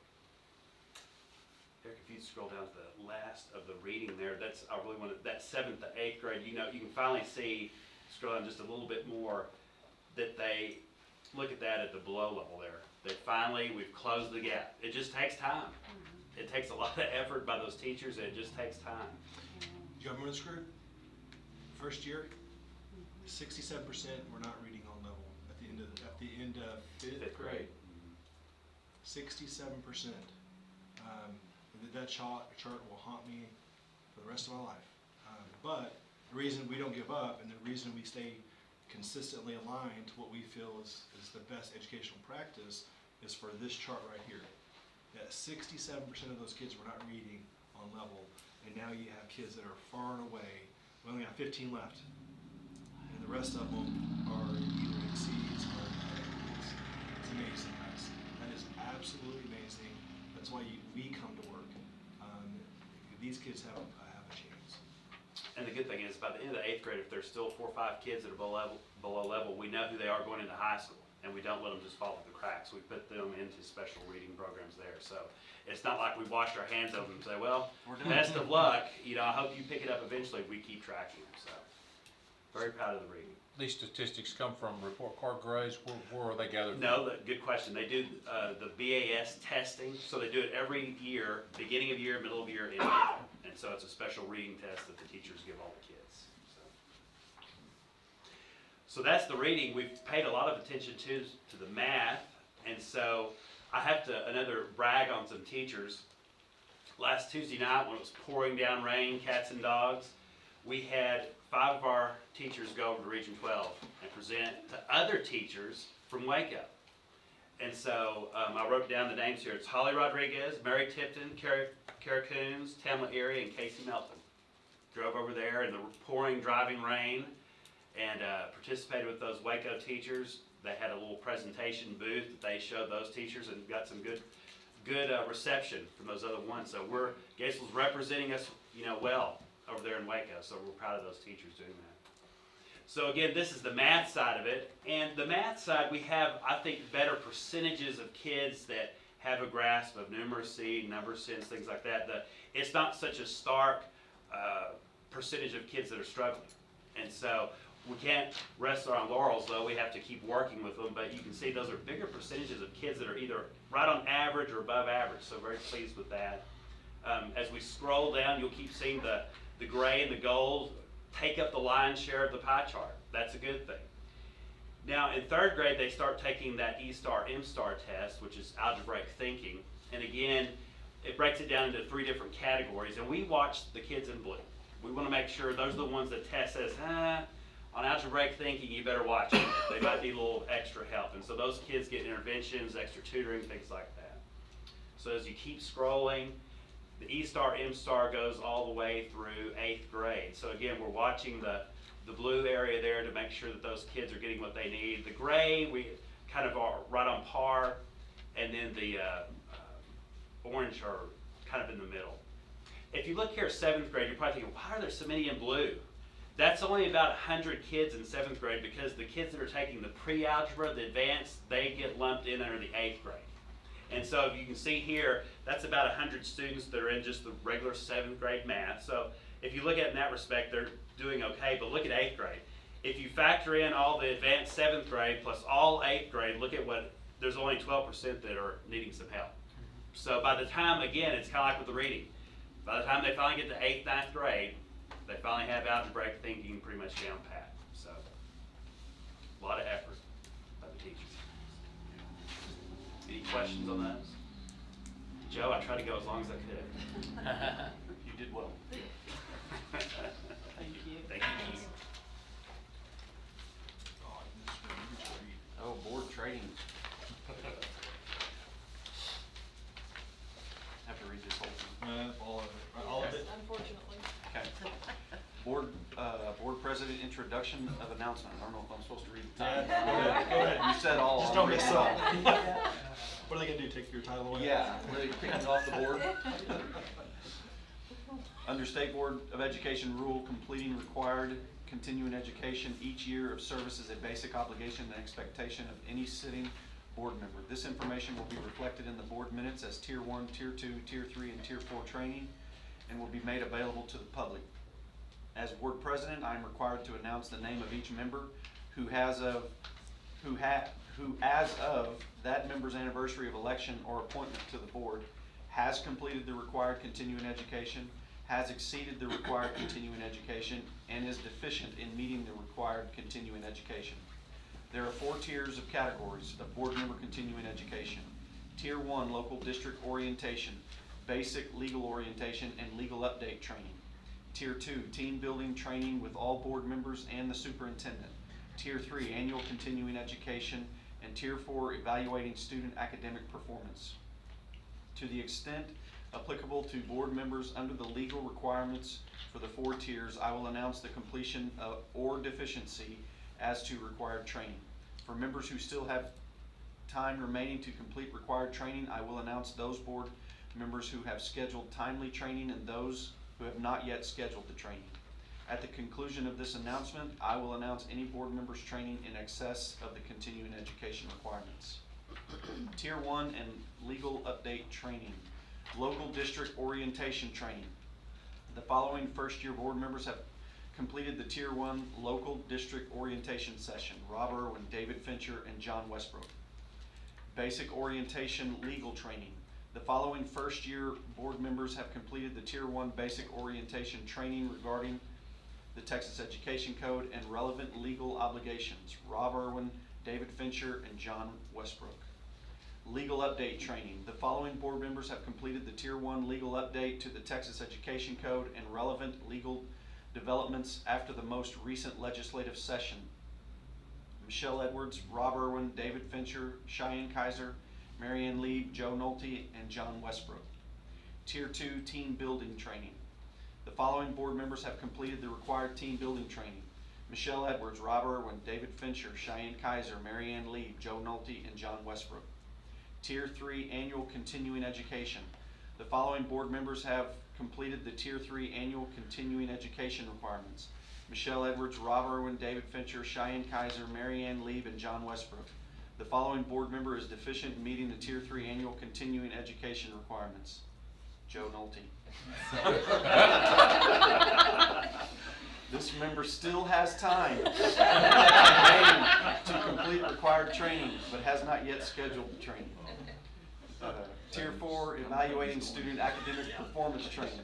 Eric, if you scroll down to the last of the reading there, I really want that 7th to 8th grade, you can finally see, scroll down just a little bit more, that they look at that at the below level there. We've closed the gap. It just takes time. It takes a lot of effort by those teachers, and it just takes time. Do you remember this group? First year, 67% were not reading on level at the end of fifth grade. 67%. That chart will haunt me for the rest of my life. But the reason we don't give up, and the reason we stay consistently aligned to what we feel is the best educational practice, is for this chart right here. That 67% of those kids were not reading on level, and now you have kids that are far and away. We only got 15 left, and the rest of them are either exceeds or it's amazing, guys. That is absolutely amazing. That's why we come to work. These kids have a chance. And the good thing is, by the end of the 8th grade, if there's still 4 or 5 kids that are below level, we know who they are going into high school, and we don't let them just fall through the cracks. We put them into special reading programs there. So it's not like we washed our hands of them and say, well, best of luck. I hope you pick it up eventually if we keep tracking them. So very proud of the reading. These statistics come from report card grades. Where are they gathered? No, good question. They do the BAS testing, so they do it every year, beginning of year, middle of year, end of year. And so it's a special reading test that the teachers give all the kids. So that's the reading. We've paid a lot of attention to the math, and so I have to brag on some teachers. Last Tuesday night, when it was pouring down rain, cats and dogs, we had 5 of our teachers go over to Region 12 and present to other teachers from Waco. And so I wrote down the names here. It's Holly Rodriguez, Mary Tipton, Kara Coons, Tamla Erie, and Casey Melton. Drove over there in the pouring, driving rain and participated with those Waco teachers. They had a little presentation booth that they showed those teachers, and got some good reception from those other ones. So Gatesville's representing us, well over there in Waco. So we're proud of those teachers doing that. So again, this is the math side of it. And the math side, we have, I think, better percentages of kids that have a grasp of numeracy, number sense, things like that. It's not such a stark percentage of kids that are struggling. And so we can't rest on our laurels, though. We have to keep working with them. But you can see those are bigger percentages of kids that are either right on average or above average. So very pleased with that. As we scroll down, you'll keep seeing the gray and the gold take up the lion's share of the pie chart. That's a good thing. Now in 3rd grade, they start taking that E-star, M-star test, which is algebraic thinking. And again, it breaks it down into 3 different categories. And we watch the kids in blue. We want to make sure those are the ones that test says, on algebraic thinking, you better watch it. They might need a little extra help. And so those kids get interventions, extra tutoring, things like that. So as you keep scrolling, the E-star, M-star goes all the way through 8th grade. So again, we're watching the blue area there to make sure that those kids are getting what they need. The gray, we kind of are right on par, and then the orange are kind of in the middle. If you look here, 7th grade, you're probably thinking, why are there so many in blue? That's only about 100 kids in 7th grade, because the kids that are taking the pre-algebra, the advanced, they get lumped in under the 8th grade. And so if you can see here, that's about 100 students that are in just the regular 7th grade math. So if you look at it in that respect, they're doing okay. But look at 8th grade. If you factor in all the advanced 7th grade plus all 8th grade, look at there's only 12% that are needing some help. So by the time, again, it's kind of like with the reading. By the time they finally get to 8th, 9th grade, they finally have algebraic thinking pretty much down pat. So, a lot of effort by the teachers. Any questions on those? Joe, I tried to go as long as I could. You did well. Thank you. Thank you. Oh, board training. Have to read this whole thing. All of it. All of it. Unfortunately. Okay. Board president introduction of announcement. I don't know if I'm supposed to read the title. Go ahead. You said all. Just I'm don't mess reading up. all. What are they gonna do, take your title away? Yeah, really picking it off the board. Under State Board of Education rule, completing required continuing education each year of service is a basic obligation and expectation of any sitting board member. This information will be reflected in the board minutes as Tier 1, Tier 2, Tier 3, and Tier 4 training and will be made available to the public. As board president, I am required to announce the name of each member who as of that member's anniversary of election or appointment to the board has completed the required continuing education, has exceeded the required continuing education, and is deficient in meeting the required continuing education. There are 4 tiers of categories of board member continuing education. Tier 1, local district orientation, basic legal orientation, and legal update training. Tier 2, team building training with all board members and the superintendent. Tier 3, annual continuing education, and Tier 4, evaluating student academic performance. To the extent applicable to board members under the legal requirements for the 4 tiers, I will announce the completion of or deficiency as to required training. For members who still have time remaining to complete required training, I will announce those board members who have scheduled timely training and those who have not yet scheduled the training. At the conclusion of this announcement, I will announce any board members' training in excess of the continuing education requirements. Tier 1 and legal update training. Local district orientation training. The following first-year board members have completed the Tier 1 local district orientation session: Rob Irwin, David Fincher, and John Westbrook. Basic orientation legal training. The following first-year board members have completed the Tier 1 basic orientation training regarding the Texas Education Code and relevant legal obligations: Rob Irwin, David Fincher, and John Westbrook. Legal update training. The following board members have completed the Tier 1 legal update to the Texas Education Code and relevant legal developments after the most recent legislative session: Michelle Edwards, Rob Irwin, David Fincher, Cheyenne Kaiser, Marianne Lieb, Joe Nolte, and John Westbrook. Tier 2 team building training. The following board members have completed the required team building training: Michelle Edwards, Rob Irwin, David Fincher, Cheyenne Kaiser, Marianne Lieb, Joe Nolte, and John Westbrook. Tier 3 annual continuing education. The following board members have completed the Tier 3 annual continuing education requirements: Michelle Edwards, Rob Irwin, David Fincher, Cheyenne Kaiser, Marianne Lieb, and John Westbrook. The following board member is deficient in meeting the Tier 3 annual continuing education requirements: Joe Nolte. This member still has time to complete required training, but has not yet scheduled the training. Tier 4 evaluating student academic performance training.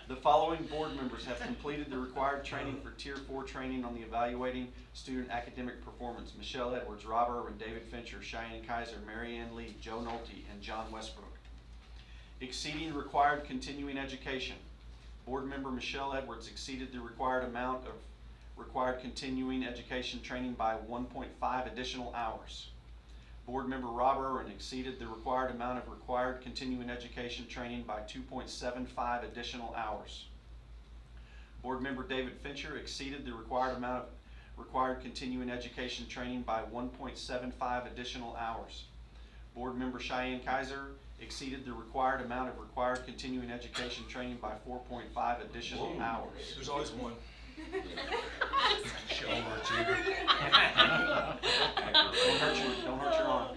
The following board members have completed the required training for Tier 4 training on the evaluating student academic performance: Michelle Edwards, Rob Irwin, David Fincher, Cheyenne Kaiser, Marianne Lee, Joe Nolte, and John Westbrook. Exceeding required continuing education. Board member Michelle Edwards exceeded the required amount of required continuing education training by 1.5 additional hours. Board member Rob Irwin exceeded the required amount of required continuing education training by 2.75 additional hours. Board member David Fincher exceeded the required amount of required continuing education training by 1.75 additional hours. Board member Cheyenne Kaiser exceeded the required amount of required continuing education training by 4.5 additional hours. There's always one. Don't hurt your arm.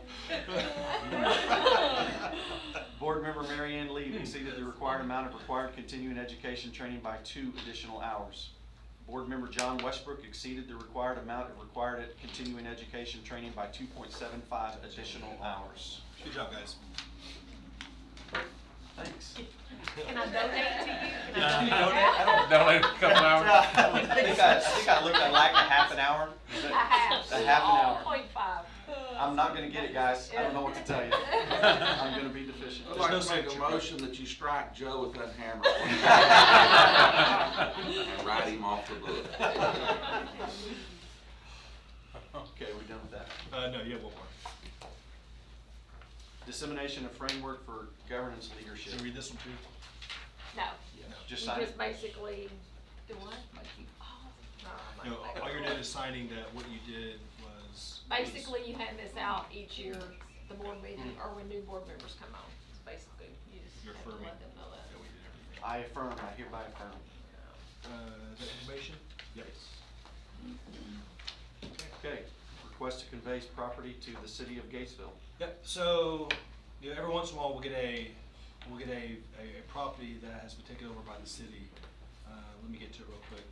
Board member Marianne Lee exceeded the required amount of required continuing education training by 2 additional hours. Board member John Westbrook exceeded the required amount of required continuing education training by 2.75 additional hours. Good job, guys. Thanks. Can I donate to you? Can Can you I donate? I don't Donate a couple hours. I think I looked at like a half an hour. Is that- A half. A half an hour. 0.5. I'm not gonna get it, guys. I don't know what to tell you. I'm gonna be deficient. I'd like to make a motion that you strike Joe with that hammer. And write him off the book. Okay, we done with that? No, you have one more. Dissemination of framework for governance leadership. Should we read this one too? No. Just You sign just it. basically do what? No, all you're doing is signing that what you did was. Basically, you hand this out each year, the board meeting, or when new board members come on. It's basically, you just You're have to affirming let them know that. that we did everything. I affirm, I hereby affirm. Is that information? Yep. Okay, request to convey property to the city of Gatesville. Yep, so, you know, every once in a while, we'll get a property that has been taken over by the city. Let me get to it real quick.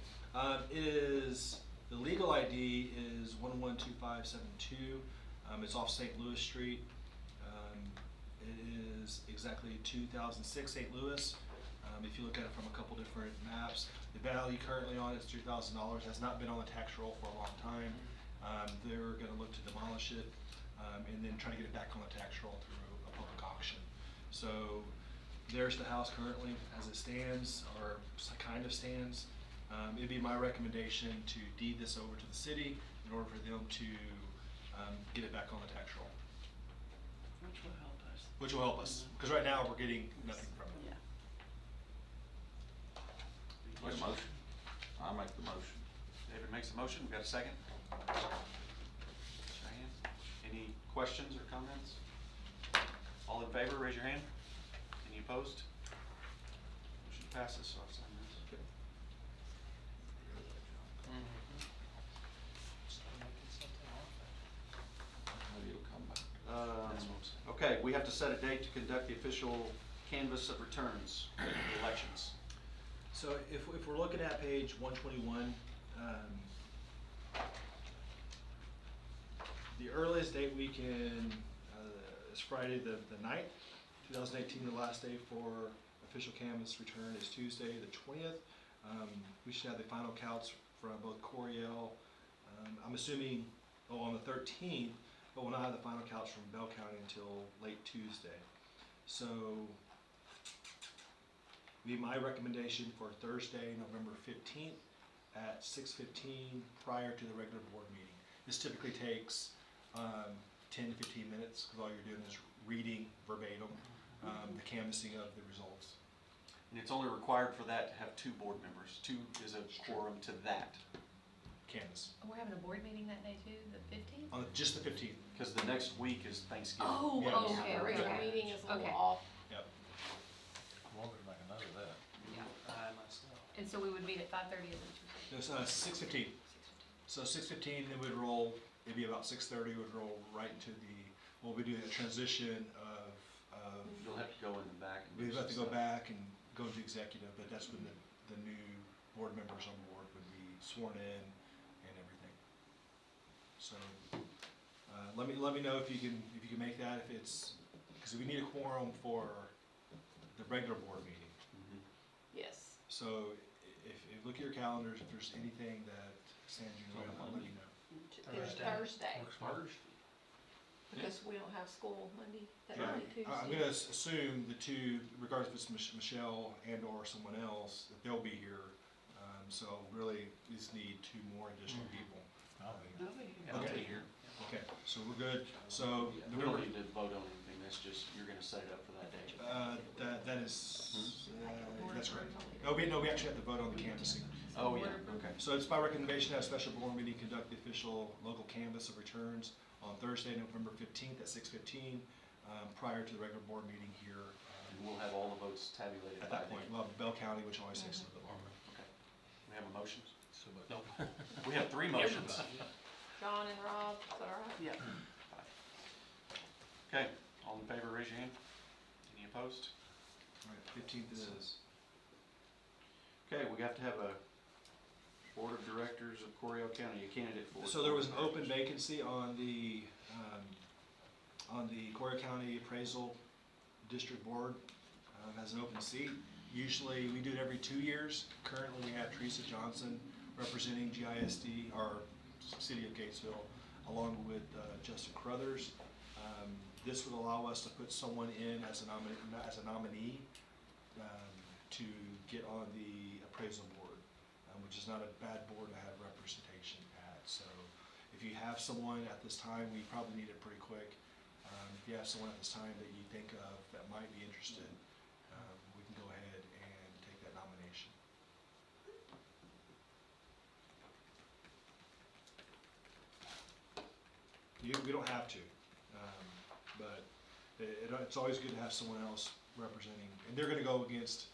The legal ID is 112572. It's off St. Louis Street. It is exactly 2006 St. Louis. If you look at it from a couple different maps, the value currently on it is $3,000. Has not been on the tax roll for a long time. They're gonna look to demolish it, and then try to get it back on the tax roll through a public auction. So there's the house currently as it stands, or kind of stands. It'd be my recommendation to deed this over to the city in order for them to get it back on the tax roll. Which will help us. Which will help us, because right now we're getting nothing from it. Make a motion. I'll make the motion. David makes a motion, we got a second? Cheyenne, any questions or comments? All in favor, raise your hand. Any opposed? Motion passes, so I'll sign this. Maybe it'll come back. That's what I'm saying. Okay, we have to set a date to conduct the official canvass of returns for the elections. So if we're looking at page 121, the earliest date we can, is Friday the 9th, 2018, the last day for official canvass return is Tuesday the 20th. We should have the final counts from both Coryell, I'm assuming, on the 13th, but we'll not have the final counts from Bell County until late Tuesday. So, be my recommendation for Thursday, November 15th at 6:15 prior to the regular board meeting. This typically takes 10 to 15 minutes, because all you're doing is reading verbatim the canvassing of the results. And it's only required for that to have 2 board members. 2 is a quorum to that. Canvass. We're having a board meeting that day too, the 15th? On just the 15th. Because the next week is Thanksgiving. Oh, Yeah. okay, our regular meeting is a little Okay. off. Yep. I'm gonna make a note of that. And so we would meet at 5:30 as No, it's 6:15. So 6:15, then we'd roll, it'd be about 6:30, we'd roll right into we'll be doing a transition of, You'll have to go in the back. And do we'd have to some go stuff. back and go into executive, but that's when the new board members on board would be sworn in and everything. So, let me know if you can make that, if it's, because we need a quorum for the regular board meeting. Mhm. Yes. So if you look at your calendars, if there's anything that stands in your way, I'll let you know. It's Thursday, Works. because we don't have school Monday, that Yeah, Monday, Tuesday. I'm gonna assume the 2, regardless if it's Michelle and or someone else, that they'll be here. So really, we just need 2 more additional people. I'll be- I'll Okay. be here. Okay, so we're good. So We don't need to vote on anything, that's just, you're gonna set it up for that day. that is, that's correct. No, we actually have to vote on the canvassing. Oh, yeah, okay. So it's my recommendation to have a special board meeting conduct the official local canvass of returns on Thursday, November 15th at 6:15, prior to the regular board meeting here. And we'll have all the votes tabulated At by that then. point, we'll have Bell County, which always takes a little bit longer. Okay. We have a motion? So, but- No. We have 3 motions. John and Rob, is that all right? Yeah. Okay, all in favor, raise your hand. Any opposed? All right, 15th it is. Okay, we have to have a board of directors of Coryell County, a candidate for. So there was an open vacancy on the Coryell County Appraisal District Board. as an open seat. Usually, we do it every 2 years. Currently, we have Teresa Johnson representing GISD, our city of Gatesville, along with Justin Crothers. This would allow us to put someone in as a nominee to get on the appraisal board, which is not a bad board to have representation at. So if you have someone at this time, we probably need it pretty quick. If you have someone at this time that you think of that might be interested, we can go ahead and take that nomination. We don't have to, but it's always good to have someone else representing, and they're gonna go against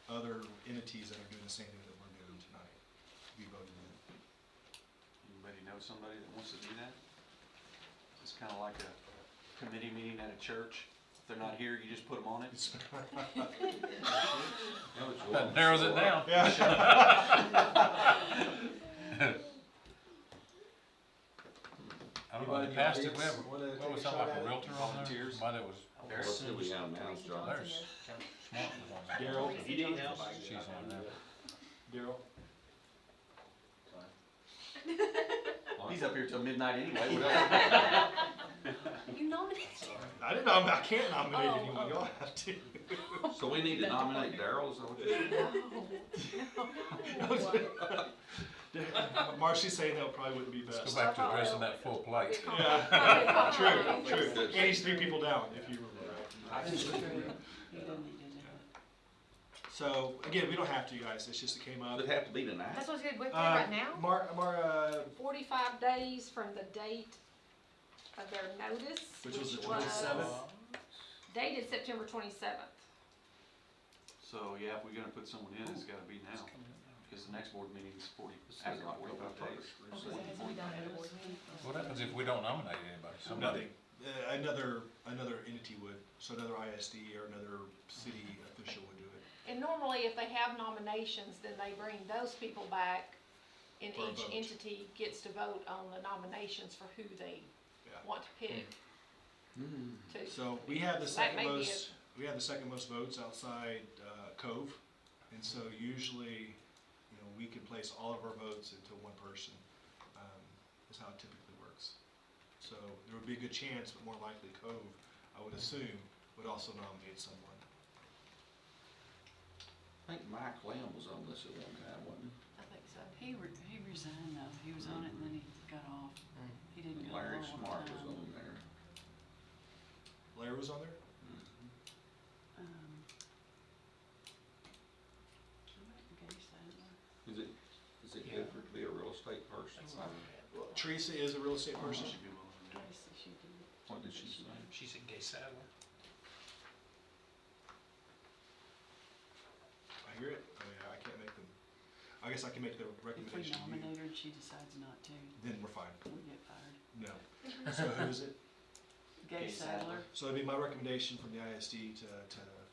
other entities that are doing the same thing that we're doing tonight, to be voted in. Anybody know somebody that wants to do that? It's kind of like a committee meeting at a church. If they're not here, you just put them on it. That narrows it down. Yeah. I don't know, in the past, did we have, Wanna what take was a something shot like at a it? realtor on there? Volunteers? Somebody that was, What did we have now, John? there's Smart was on there. Daryl? He didn't help. She's on there. Daryl? He's up here till midnight anyway. What else? You nominated. I didn't know, I can't nominate anyone, y'all have to. So we need to nominate Daryl, is that what you're saying? Marcy's saying that probably wouldn't be Let's best. go back to addressing that full plate. Yeah, true. And he's 3 people down, if you remember right. So, again, we don't have to, you guys, it's just it came up. Does it have to be tonight? That's what's good, we're right now, Mara, 45 days from the date of their notice, which was the 27th. dated September 27th. So, yeah, if we're gonna put someone in, it's gotta be now, because the next board meeting is after 45 days. What happens if we don't nominate anybody? Somebody, Nothing. Another entity would, so another ISD or another city official would do it. And normally, if they have nominations, then they bring those people back, and For a each vote. entity gets to vote on the nominations for who they Yeah. want to pick. to- So we have the So that second may be most, we have the second most votes outside Cove. And so usually, we can place all of our votes into one person, is how it typically works. So there would be a good chance, but more likely Cove, I would assume, would also nominate someone. I think Mike Lamb was on this at one time, wasn't I think so. He resigned though, he was on it and then he got off. He didn't he? go Larry all the Smart was time. on there. Larry was on there? Gary Sadler. Is it good for it to be a real estate person? Teresa is a real estate person. Tracy, she did. What did she say? She said Gay Sadler. I hear it. I can't make them. I guess I can make the If we recommendation to you. nominate her and she decides not to, Then we're fine. we'll get fired. No. So who is it? Gay Gay Sadler. So it'd be my recommendation from the ISD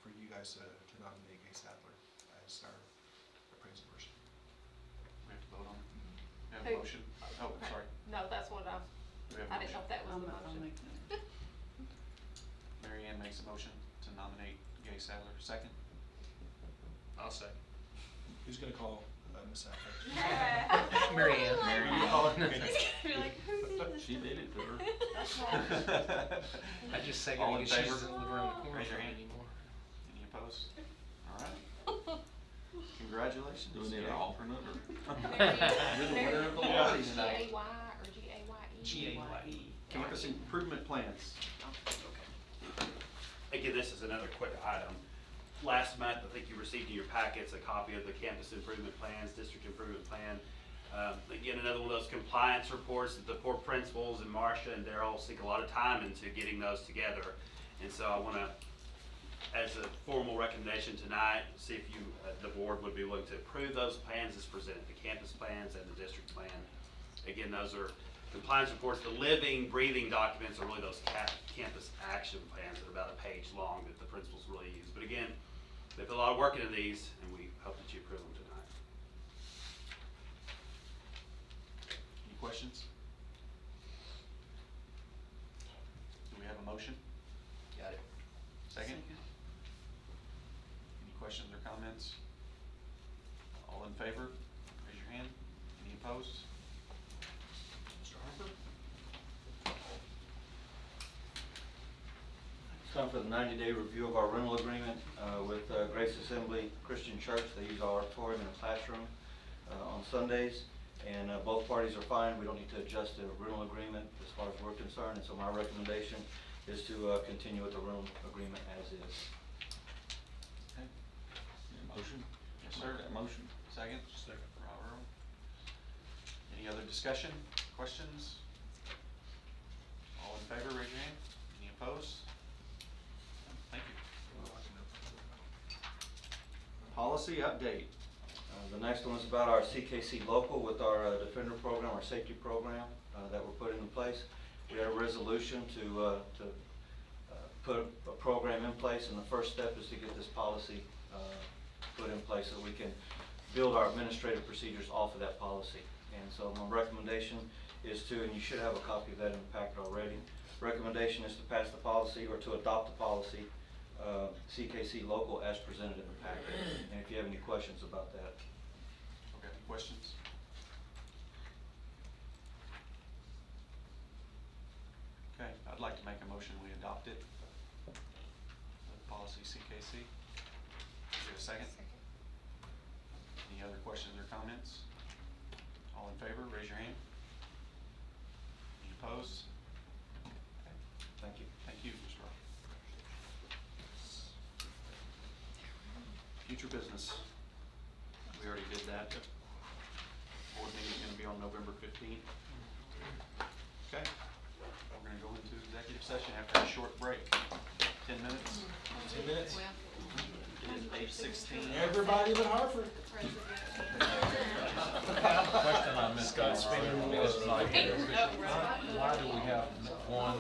for you guys to nominate Gay Sadler as our appraisal person. We have to vote on it. We have a Who? motion. Oh, sorry. No, that's what We have a I didn't know motion. if that was the I'll motion. make that. Mary Ann makes a motion to nominate Gay Sadler. Second? I'll say. Who's gonna call Miss Sadler? Mary Ann. You call her? Okay. You're like, who did this? She did it to her. I just say All in because she favor? doesn't live around the corner Raise your from me hand. anymore. Any opposed? All right. Congratulations. Do we need an alternate or? You're the winner of the lottery tonight. G-A-Y or G-A-Y-E? G-A-Y-E. Campus improvement plans. Again, this is another quick item. Last month, I think you received in your packets a copy of the campus improvement plans, district improvement plan. Again, another one of those compliance reports that the poor principals and Marcia and Daryl sink a lot of time into getting those together. And so I want to, as a formal recommendation tonight, see if you, the board would be willing to approve those plans as presented, the campus plans and the district plan. Again, those are compliance reports. The living, breathing documents are really those campus action plans that are about a page long that the principals really use. But again, they put a lot of work into these, and we hope that you approve them tonight. Any questions? Do we have a motion? Got it. Second? favor, raise your hand. Any opposed? Mr. Harper? It's time for the 90-day review of our rental agreement with Grace Assembly Christian Church. They use our auditorium and classroom on Sundays, and both parties are fine. We don't need to adjust the rental agreement as far as we're concerned, and so my recommendation is to continue with the rental agreement as is. Okay. Need a motion? Yes, sir. Make that motion. Second? Second. Robert. Any other discussion, questions? All in favor, raise your hand. Any opposed? Thank you. Policy update. The next one is about our CKC local with our Defender program, our safety program that we're putting in place. We had a resolution to put a program in place, and the first step is to get this policy put in place so we can build our administrative procedures off of that policy. And so my recommendation is to, and you should have a copy of that in the packet already, recommendation is to pass the policy or to adopt the policy CKC local as presented in the packet. And if you have any questions about that. Okay, any questions? Okay, I'd like to make a motion we adopt it. The policy CKC. Is there a second? Any other questions or comments? All in favor, raise your hand. Any opposed? Okay, Thank you. thank you, Mr. Ross. Future business. We already did that. Board meeting is gonna be on November 15th. Okay, we're gonna go into executive session after a short break. 10 minutes? 10 minutes. It is 8:16. Everybody but Hartford. Question I missed. Why do we have one